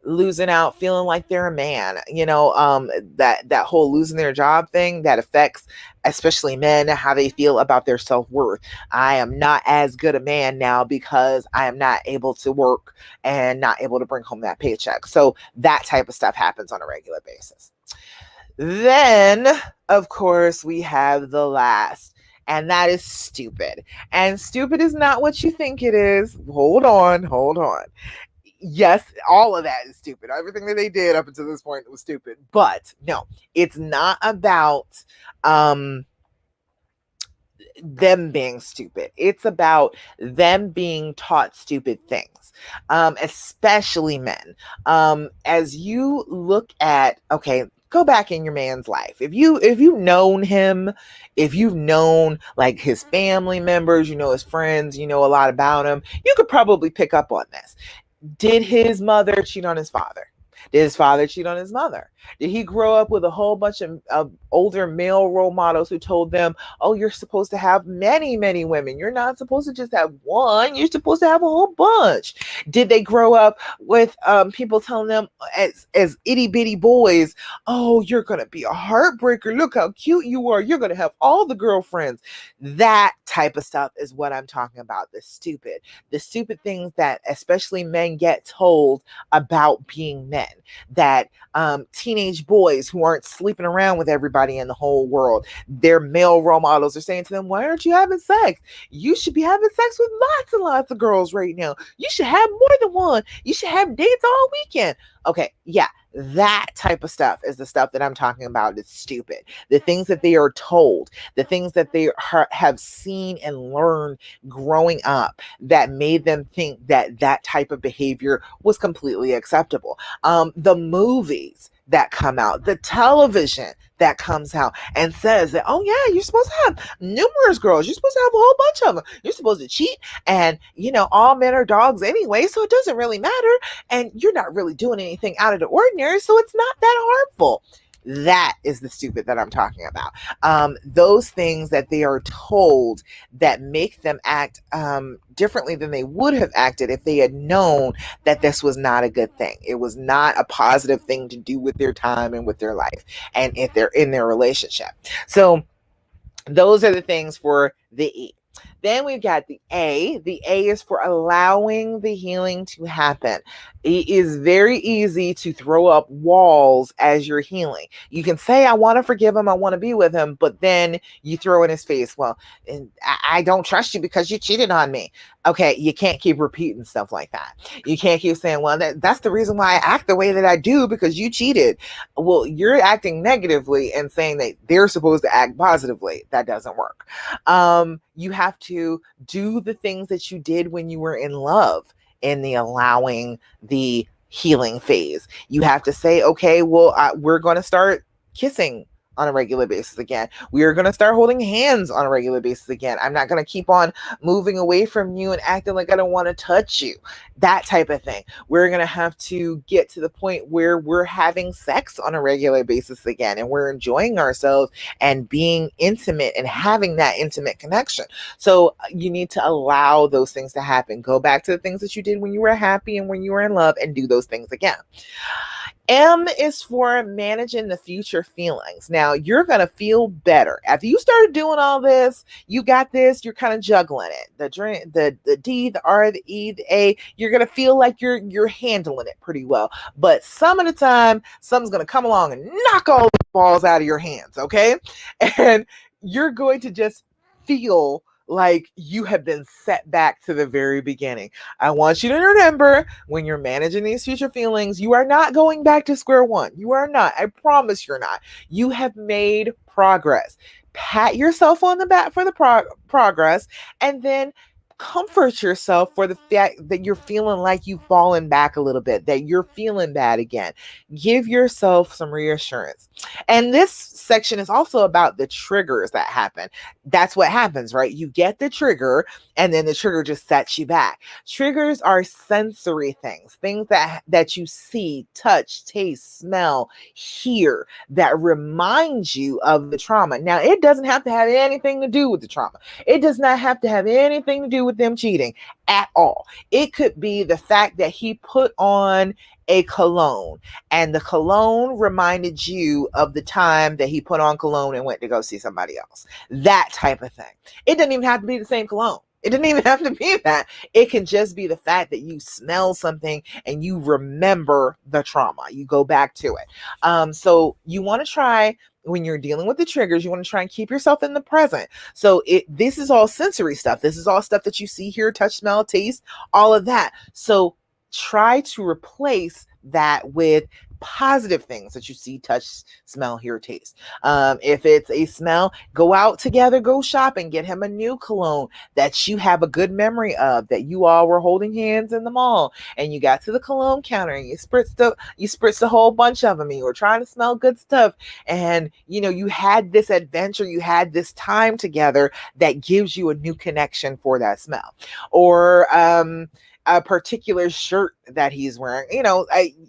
Losing out, feeling like they're a man, that whole losing their job thing that affects especially men, how they feel about their self-worth. I am not as good a man now because I am not able to work and not able to bring home that paycheck. So that type of stuff happens on a regular basis. Then, of course, we have the last, and that is stupid. And stupid is not what you think it is. Hold on. Yes, all of that is stupid. Everything that they did up until this point was stupid. But no, it's not about them being stupid. It's about them being taught stupid things, especially men. As you look at, okay, go back in your man's life. If you've known him, if you've known like his family members, his friends, a lot about him, you could probably pick up on this. Did his mother cheat on his father? Did his father cheat on his mother? Did he grow up with a whole bunch of older male role models who told them, oh, you're supposed to have many women. You're not supposed to just have one. You're supposed to have a whole bunch. Did they grow up with people telling them as itty bitty boys, oh, you're going to be a heartbreaker. Look how cute you are. You're going to have all the girlfriends. That type of stuff is what I'm talking about. The stupid things that especially men get told about being men, that teenage boys who aren't sleeping around with everybody in the whole world, their male role models are saying to them, why aren't you having sex? You should be having sex with lots and lots of girls right now. You should have more than one. You should have dates all weekend. Okay, yeah, that type of stuff is the stuff that I'm talking about. It's stupid. The things that they are told, the things that they have seen and learned growing up that made them think that type of behavior was completely acceptable. The movies that come out, the television that comes out and says that, oh yeah, you're supposed to have numerous girls. You're supposed to have a whole bunch of them. You're supposed to cheat. And, all men are dogs anyway, so it doesn't really matter. And you're not really doing anything out of the ordinary, so it's not that harmful. That is the stupid that I'm talking about. Those things that they are told that make them act differently than they would have acted if they had known that this was not a good thing. It was not a positive thing to do with their time and with their life and if they're in their relationship. So those are the things for the E. Then we've got the A. The A is for allowing the healing to happen. It is very easy to throw up walls as you're healing. You can say, I want to forgive him, I want to be with him, but then you throw in his face, well, I don't trust you because you cheated on me. Okay, you can't keep repeating stuff like that. You can't keep saying, well, that's the reason why I act the way that I do because you cheated. Well, you're acting negatively and saying that they're supposed to act positively. That doesn't work. You have to do the things that you did when you were in love in the allowing the healing phase. You have to say, okay, well, we're going to start kissing on a regular basis again. We are going to start holding hands on a regular basis again. I'm not going to keep on moving away from you and acting like I don't want to touch you. That type of thing. We're going to have to get to the point where we're having sex on a regular basis again and we're enjoying ourselves and being intimate and having that intimate connection. So you need to allow those things to happen. Go back to the things that you did when you were happy and when you were in love and do those things again. M is for managing the future feelings. Now, you're going to feel better. After you started doing all this, you got this, you're kind of juggling it. The D, the R, the E, the A, you're going to feel like you're handling it pretty well. But some of the time, something's going to come along and knock all the balls out of your hands, okay? And you're going to just feel like you have been set back to the very beginning. I want you to remember when you're managing these future feelings, you are not going back to square one. You are not. I promise you're not. You have made progress. Pat yourself on the back for the progress and then comfort yourself for the fact that you're feeling like you've fallen back a little bit, that you're feeling bad again. Give yourself some reassurance. And this section is also about the triggers that happen. That's what happens, right? You get the trigger and then the trigger just sets you back. Triggers are sensory things that you see, touch, taste, smell, hear that remind you of the trauma. Now, it doesn't have to have anything to do with the trauma. It does not have to have anything to do with them cheating at all. It could be the fact that he put on a cologne and the cologne reminded you of the time that he put on cologne and went to go see somebody else. That type of thing. It doesn't even have to be the same cologne. It doesn't even have to be that. It can just be the fact that you smell something and you remember the trauma. You go back to it. So you want to try, when you're dealing with the triggers, you want to try and keep yourself in the present. So this is all sensory stuff. This is all stuff that you see, hear, touch, smell, taste, all of that. So try to replace that with positive things that you see, touch, smell, hear, taste. If it's a smell, go out together, go shopping, get him a new cologne that you have a good memory of, that you all were holding hands in the mall and you got to the cologne counter and you spritzed a whole bunch of them and you were trying to smell good stuff. And you had this adventure, you had this time together that gives you a new connection for that smell. Or a particular shirt that he's wearing.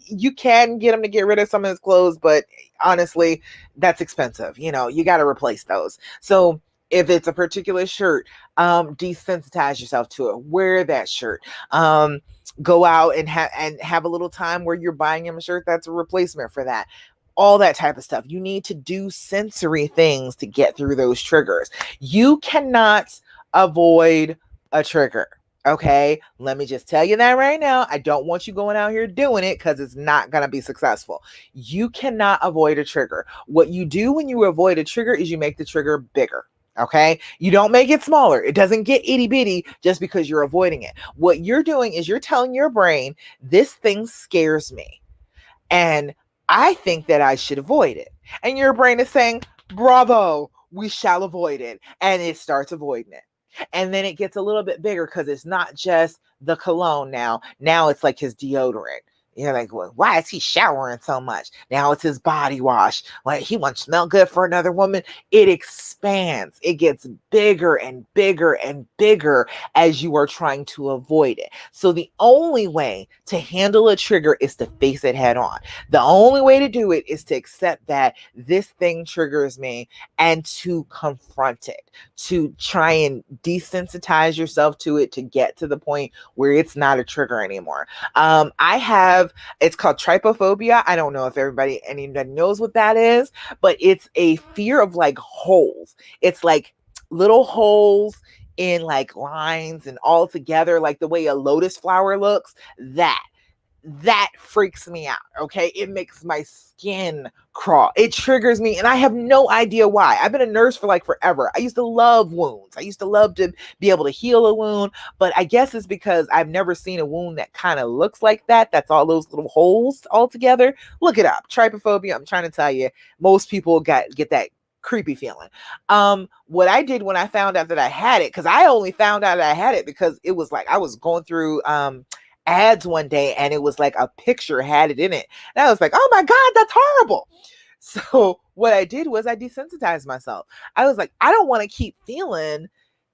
You can get him to get rid of some of his clothes, but honestly, that's expensive. You got to replace those. So if it's a particular shirt, desensitize yourself to it. Wear that shirt. Go out and have a little time where you're buying him a shirt that's a replacement for that. All that type of stuff. You need to do sensory things to get through those triggers. You cannot avoid a trigger. Okay, let me just tell you that right now. I don't want you going out here doing it because it's not going to be successful. You cannot avoid a trigger. What you do when you avoid a trigger is you make the trigger bigger. Okay, you don't make it smaller. It doesn't get itty bitty just because you're avoiding it. What you're doing is you're telling your brain, this thing scares me and I think that I should avoid it. And your brain is saying, bravo, we shall avoid it. And it starts avoiding it. And then it gets a little bit bigger because it's not just the cologne now. Now it's like his deodorant. You're like, well, why is he showering so much? Now it's his body wash. Like he wants to smell good for another woman. It expands. It gets bigger and bigger and bigger as you are trying to avoid it. So the only way to handle a trigger is to face it head on. The only way to do it is to accept that this thing triggers me and to confront it, to try and desensitize yourself to it, to get to the point where it's not a trigger anymore. I have, it's called trypophobia. I don't know if anybody knows what that is, but it's a fear of like holes. It's like little holes in like lines and all together, like the way a lotus flower looks. That freaks me out. Okay. It makes my skin crawl. It triggers me. And I have no idea why. I've been a nurse for like forever. I used to love wounds. I used to love to be able to heal a wound. But I guess it's because I've never seen a wound that kind of looks like that. That's all those little holes all together. Look it up. Trypophobia. I'm trying to tell you, most people get that creepy feeling. What I did when I found out that I had it, because I only found out that I had it because it was like I was going through ads one day and it was like a picture had it in it. And I was like, oh my God, that's horrible. So what I did was I desensitized myself. I was like, I don't want to keep feeling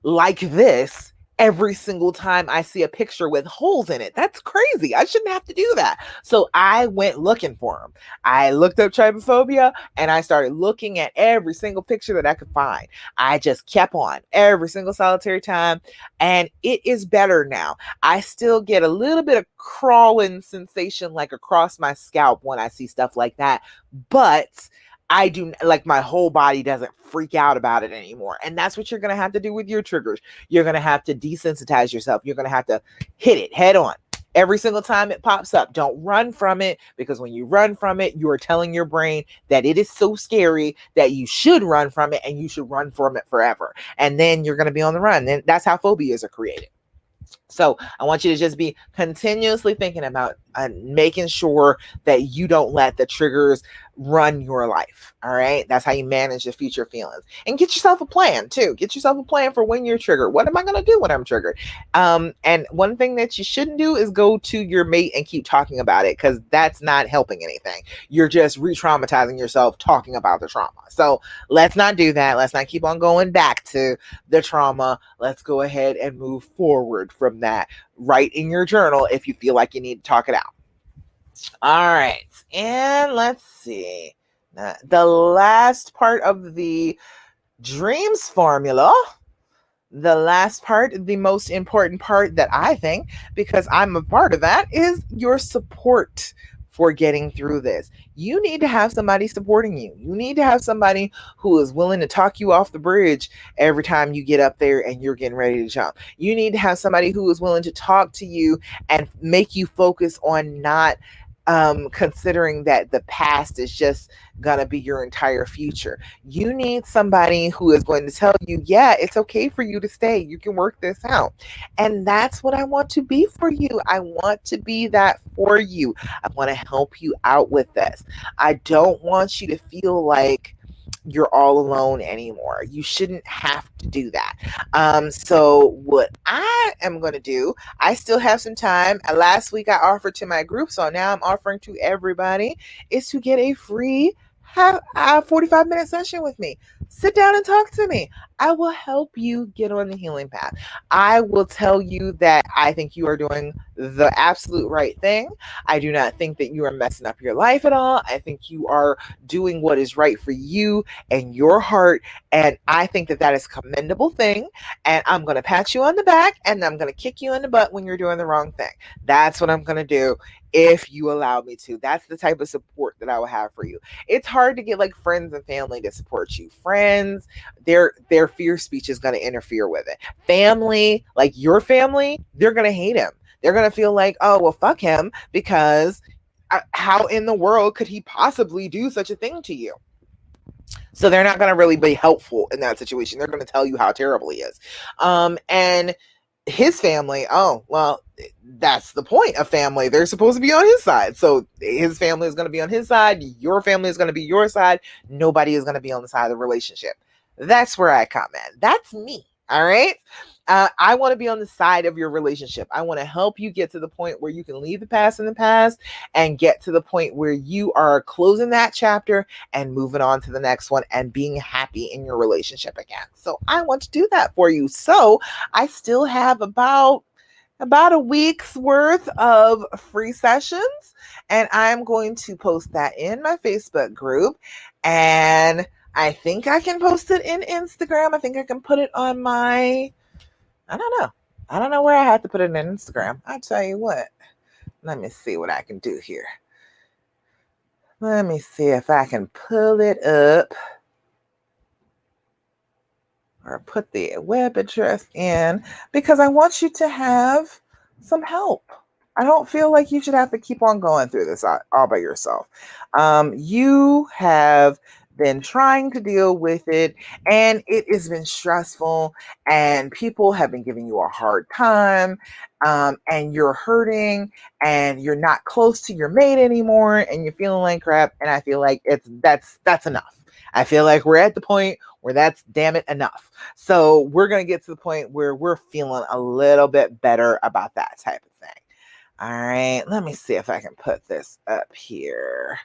like this every single time I see a picture with holes in it. That's crazy. I shouldn't have to do that. So I went looking for them. I looked up trypophobia and I started looking at every single picture that I could find. I just kept on every single solitary time, and it is better now. I still get a little bit of crawling sensation like across my scalp when I see stuff like that, but I do, like, my whole body doesn't freak out about it anymore. And that's what you're going to have to do with your triggers. You're going to have to desensitize yourself. You're going to have to hit it head on. Every single time it pops up, don't run from it, because when you run from it, you are telling your brain that it is so scary that you should run from it, and you should run from it forever. And then you're going to be on the run. And that's how phobias are created. So I want you to just be continuously thinking about making sure that you don't let the triggers run your life. All right. That's how you manage the future feelings, and get yourself a plan too. Get yourself a plan for when you're triggered. What am I going to do when I'm triggered? And one thing that you shouldn't do is go to your mate and keep talking about it, because that's not helping anything. You're just re-traumatizing yourself talking about the trauma. So let's not do that. Let's not keep on going back to the trauma. Let's go ahead and move forward from that. Write in your journal if you feel like you need to talk it out. All right. And let's see. The last part of the dreams formula, the last part, the most important part that I think, because I'm a part of that, is your support for getting through this. You need to have somebody supporting you. You need to have somebody who is willing to talk you off the bridge every time you get up there and you're getting ready to jump. You need to have somebody who is willing to talk to you and make you focus on not considering that the past is just going to be your entire future. You need somebody who is going to tell you, yeah, it's okay for you to stay. You can work this out. And that's what I want to be for you. I want to be that for you. I want to help you out with this. I don't want you to feel like you're all alone anymore. You shouldn't have to do that. So what I am going to do, I still have some time. Last week I offered to my group, so now I'm offering to everybody, is to get a free 45-minute session with me. Sit down and talk to me. I will help you get on the healing path. I will tell you that I think you are doing the absolute right thing. I do not think that you are messing up your life at all. I think you are doing what is right for you and your heart. And I think that that is a commendable thing. And I'm going to pat you on the back, and I'm going to kick you in the butt when you're doing the wrong thing. That's what I'm going to do if you allow me to. That's the type of support that I will have for you. It's hard to get like friends and family to support you. Friends, their fear speech is going to interfere with it. Family, like your family, they're going to hate him. They're going to feel like, oh, well, fuck him, because how in the world could he possibly do such a thing to you? So they're not going to really be helpful in that situation. They're going to tell you how terrible he is. And his family, oh, well, that's the point of family. They're supposed to be on his side. So his family is going to be on his side. Your family is going to be your side. Nobody is going to be on the side of the relationship. That's where I come in. That's me. All right. I want to be on the side of your relationship. I want to help you get to the point where you can leave the past in the past and get to the point where you are closing that chapter and moving on to the next one and being happy in your relationship again. So I want to do that for you. So I still have about a week's worth of free sessions, and I'm going to post that in my Facebook group. And I think I can post it in Instagram. I think I can put it on my, I don't know. I don't know where I have to put it in Instagram. I'll tell you what. Let me see what I can do here. Let me see if I can pull it up or put the web address in, because I want you to have some help. I don't feel like you should have to keep on going through this all by yourself. You have been trying to deal with it, and it has been stressful, and people have been giving you a hard time, and you're hurting, and you're not close to your mate anymore, and you're feeling like crap. And I feel like that's enough. I feel like we're at the point where that's damn it enough. So we're going to get to the point where we're feeling a little bit better about that type of thing. All right, let me see if I can put this up here.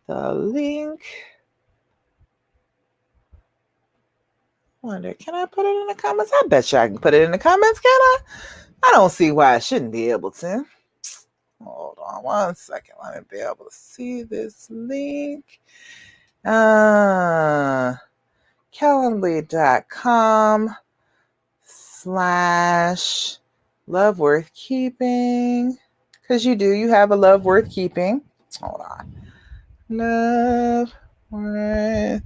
The link. Wonder, can I put it in the comments? I bet you I can put it in the comments, can I? I don't see why I shouldn't be able to. Hold on one second. Let me be able to see this link. Calendly.com/love worth keeping. Because you have a love worth keeping. Hold on. Love worth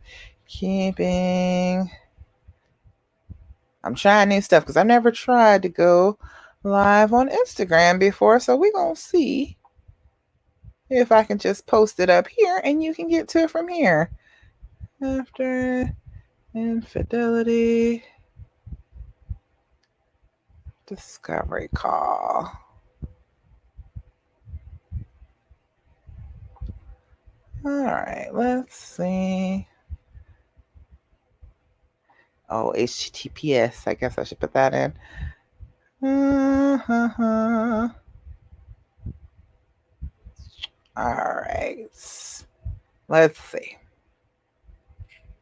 keeping. I'm trying new stuff because I've never tried to go live on Instagram before. So we're going to see if I can just post it up here and you can get to it from here. After infidelity discovery call. All right, let's see. Oh, HTTPS. I guess I should put that in. All right. Let's see.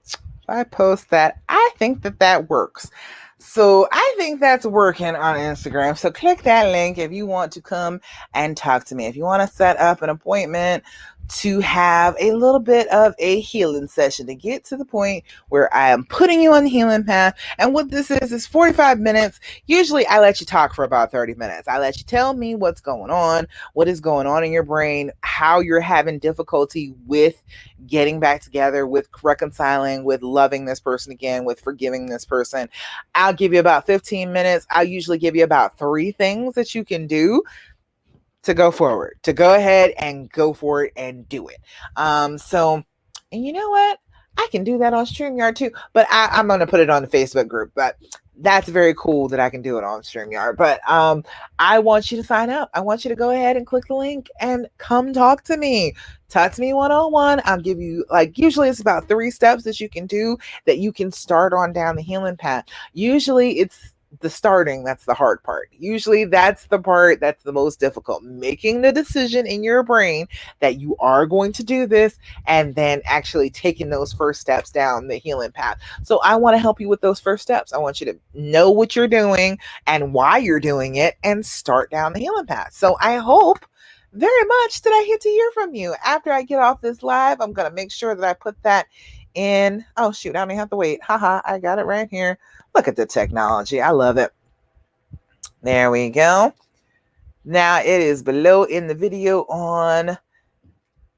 If I post that, I think that works. So I think that's working on Instagram. So click that link if you want to come and talk to me. If you want to set up an appointment to have a little bit of a healing session to get to the point where I am putting you on the healing path. And what this is 45 minutes. Usually I let you talk for about 30 minutes. I let you tell me what's going on, what is going on in your brain, how you're having difficulty with getting back together, with reconciling, with loving this person again, with forgiving this person. I'll give you about 15 minutes. I'll usually give you about 3 things that you can do to go forward, to go ahead and go for it and do it. And you know what? I can do that on StreamYard too, but I'm going to put it on the Facebook group. But that's very cool that I can do it on StreamYard. But I want you to sign up. I want you to go ahead and click the link and come talk to me. Talk to me one-on-one. I'll give you, usually it's about 3 steps that you can do that you can start on down the healing path. Usually it's the starting that's the hard part. Usually that's the part that's the most difficult, making the decision in your brain that you are going to do this and then actually taking those first steps down the healing path. So I want to help you with those first steps. I want you to know what you're doing and why you're doing it and start down the healing path. So I hope very much that I get to hear from you. After I get off this live, I'm going to make sure that I put that in. Oh shoot, I don't even have to wait. Haha, I got it right here. Look at the technology. I love it. There we go. Now it is below in the video on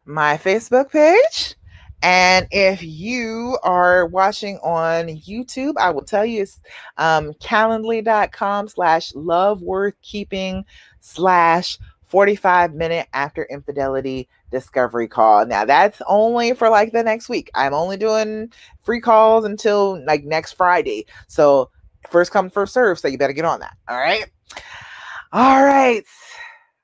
my Facebook page. And if you are watching on YouTube, I will tell you it's calendly.com/love worth keeping /45-minute after infidelity discovery call. Now that's only for the next week. I'm only doing free calls until next Friday. So first come, first serve. So you better get on that. All right. All right.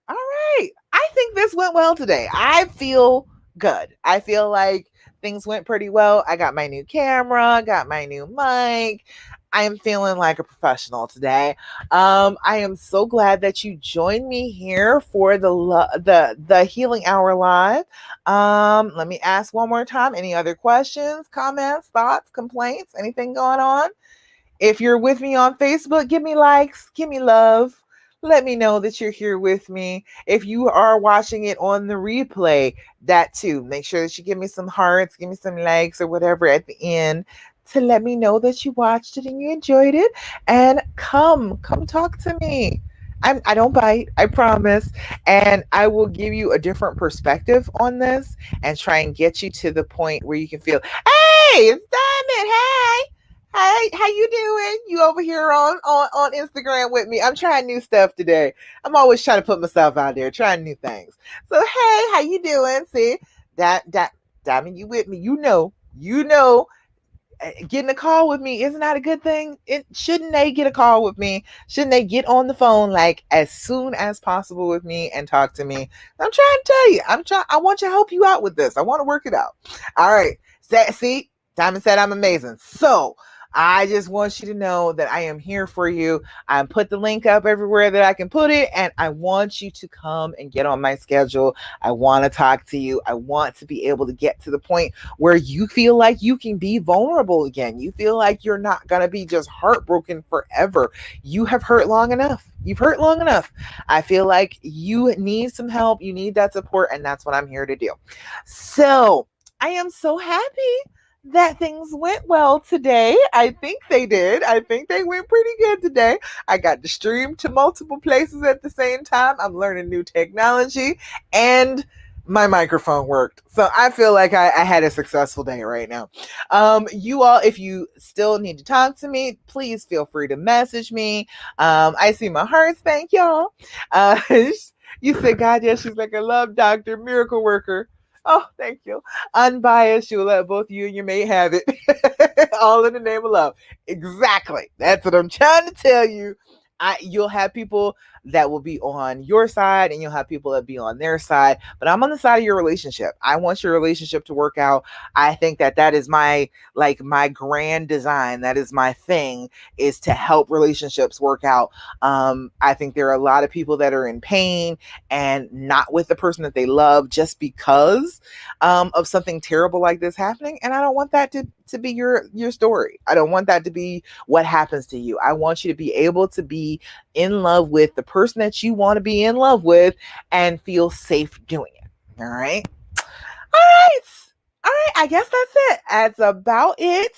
I think this went well today. I feel good. I feel like things went pretty well. I got my new camera, got my new mic. I am feeling like a professional today. I am so glad that you joined me here for the Healing Hour Live. Let me ask one more time. Any other questions, comments, thoughts, complaints, anything going on? If you're with me on Facebook, give me likes, give me love. Let me know that you're here with me. If you are watching it on the replay, that too. Make sure that you give me some hearts, give me some likes or whatever at the end to let me know that you watched it and you enjoyed it. And come talk to me. I don't bite, I promise. And I will give you a different perspective on this and try and get you to the point where you can feel, hey, it's Diamond. Hey. Hey, how you doing? You over here on Instagram with me? I'm trying new stuff today. I'm always trying to put myself out there, trying new things. So hey, how you doing? See that Diamond, you with me? You know, getting a call with me isn't that a good thing? Shouldn't they get a call with me? Shouldn't they get on the phone like as soon as possible with me and talk to me? I'm trying to tell you, I want to help you out with this. I want to work it out. All right. See, Diamond said I'm amazing. So I just want you to know that I am here for you. I put the link up everywhere that I can put it, and I want you to come and get on my schedule. I want to talk to you. I want to be able to get to the point where you feel like you can be vulnerable again. You feel like you're not going to be just heartbroken forever. You have hurt long enough. You've hurt long enough. I feel like you need some help. You need that support, and that's what I'm here to do. So I am so happy that things went well today. I think they did. I think they went pretty good today. I got to stream to multiple places at the same time. I'm learning new technology and my microphone worked. So I feel like I had a successful day right now. You all, if you still need to talk to me, please feel free to message me. I see my hearts. Thank y'all. You said, God, yeah, she's like a love doctor, miracle worker. Oh, thank you. Unbiased, you'll let both you and your mate have it. All in the name of love. Exactly. That's what I'm trying to tell you. You'll have people that will be on your side and you'll have people that be on their side, but I'm on the side of your relationship. I want your relationship to work out. I think that is my grand design. That is my thing, is to help relationships work out. I think there are a lot of people that are in pain and not with the person that they love just because of something terrible like this happening, and I don't want that to be your story. I don't want that to be what happens to you. I want you to be able to be in love with the person that you want to be in love with and feel safe doing it. All right. All right. All right. I guess that's it. That's about it.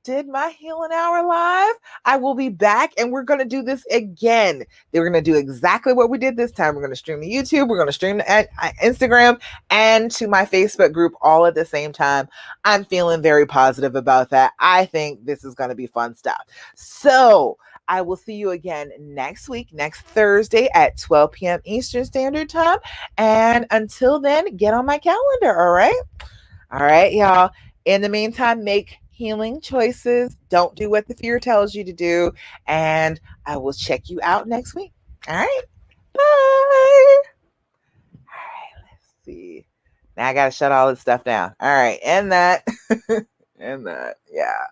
Did my healing hour live. I will be back and we're going to do this again. We're going to do exactly what we did this time. We're going to stream to YouTube. We're going to stream to Instagram and to my Facebook group all at the same time. I'm feeling very positive about that. I think this is going to be fun stuff. So I will see you again next week, next Thursday at 12 p.m. Eastern Standard Time. And until then, get on my calendar. All right. All right, y'all. In the meantime, make healing choices. Don't do what the fear tells you to do. And I will check you out next week. All right. Bye. All right. Let's see. Now I got to shut all this stuff down. All right. And that. And that. Yeah.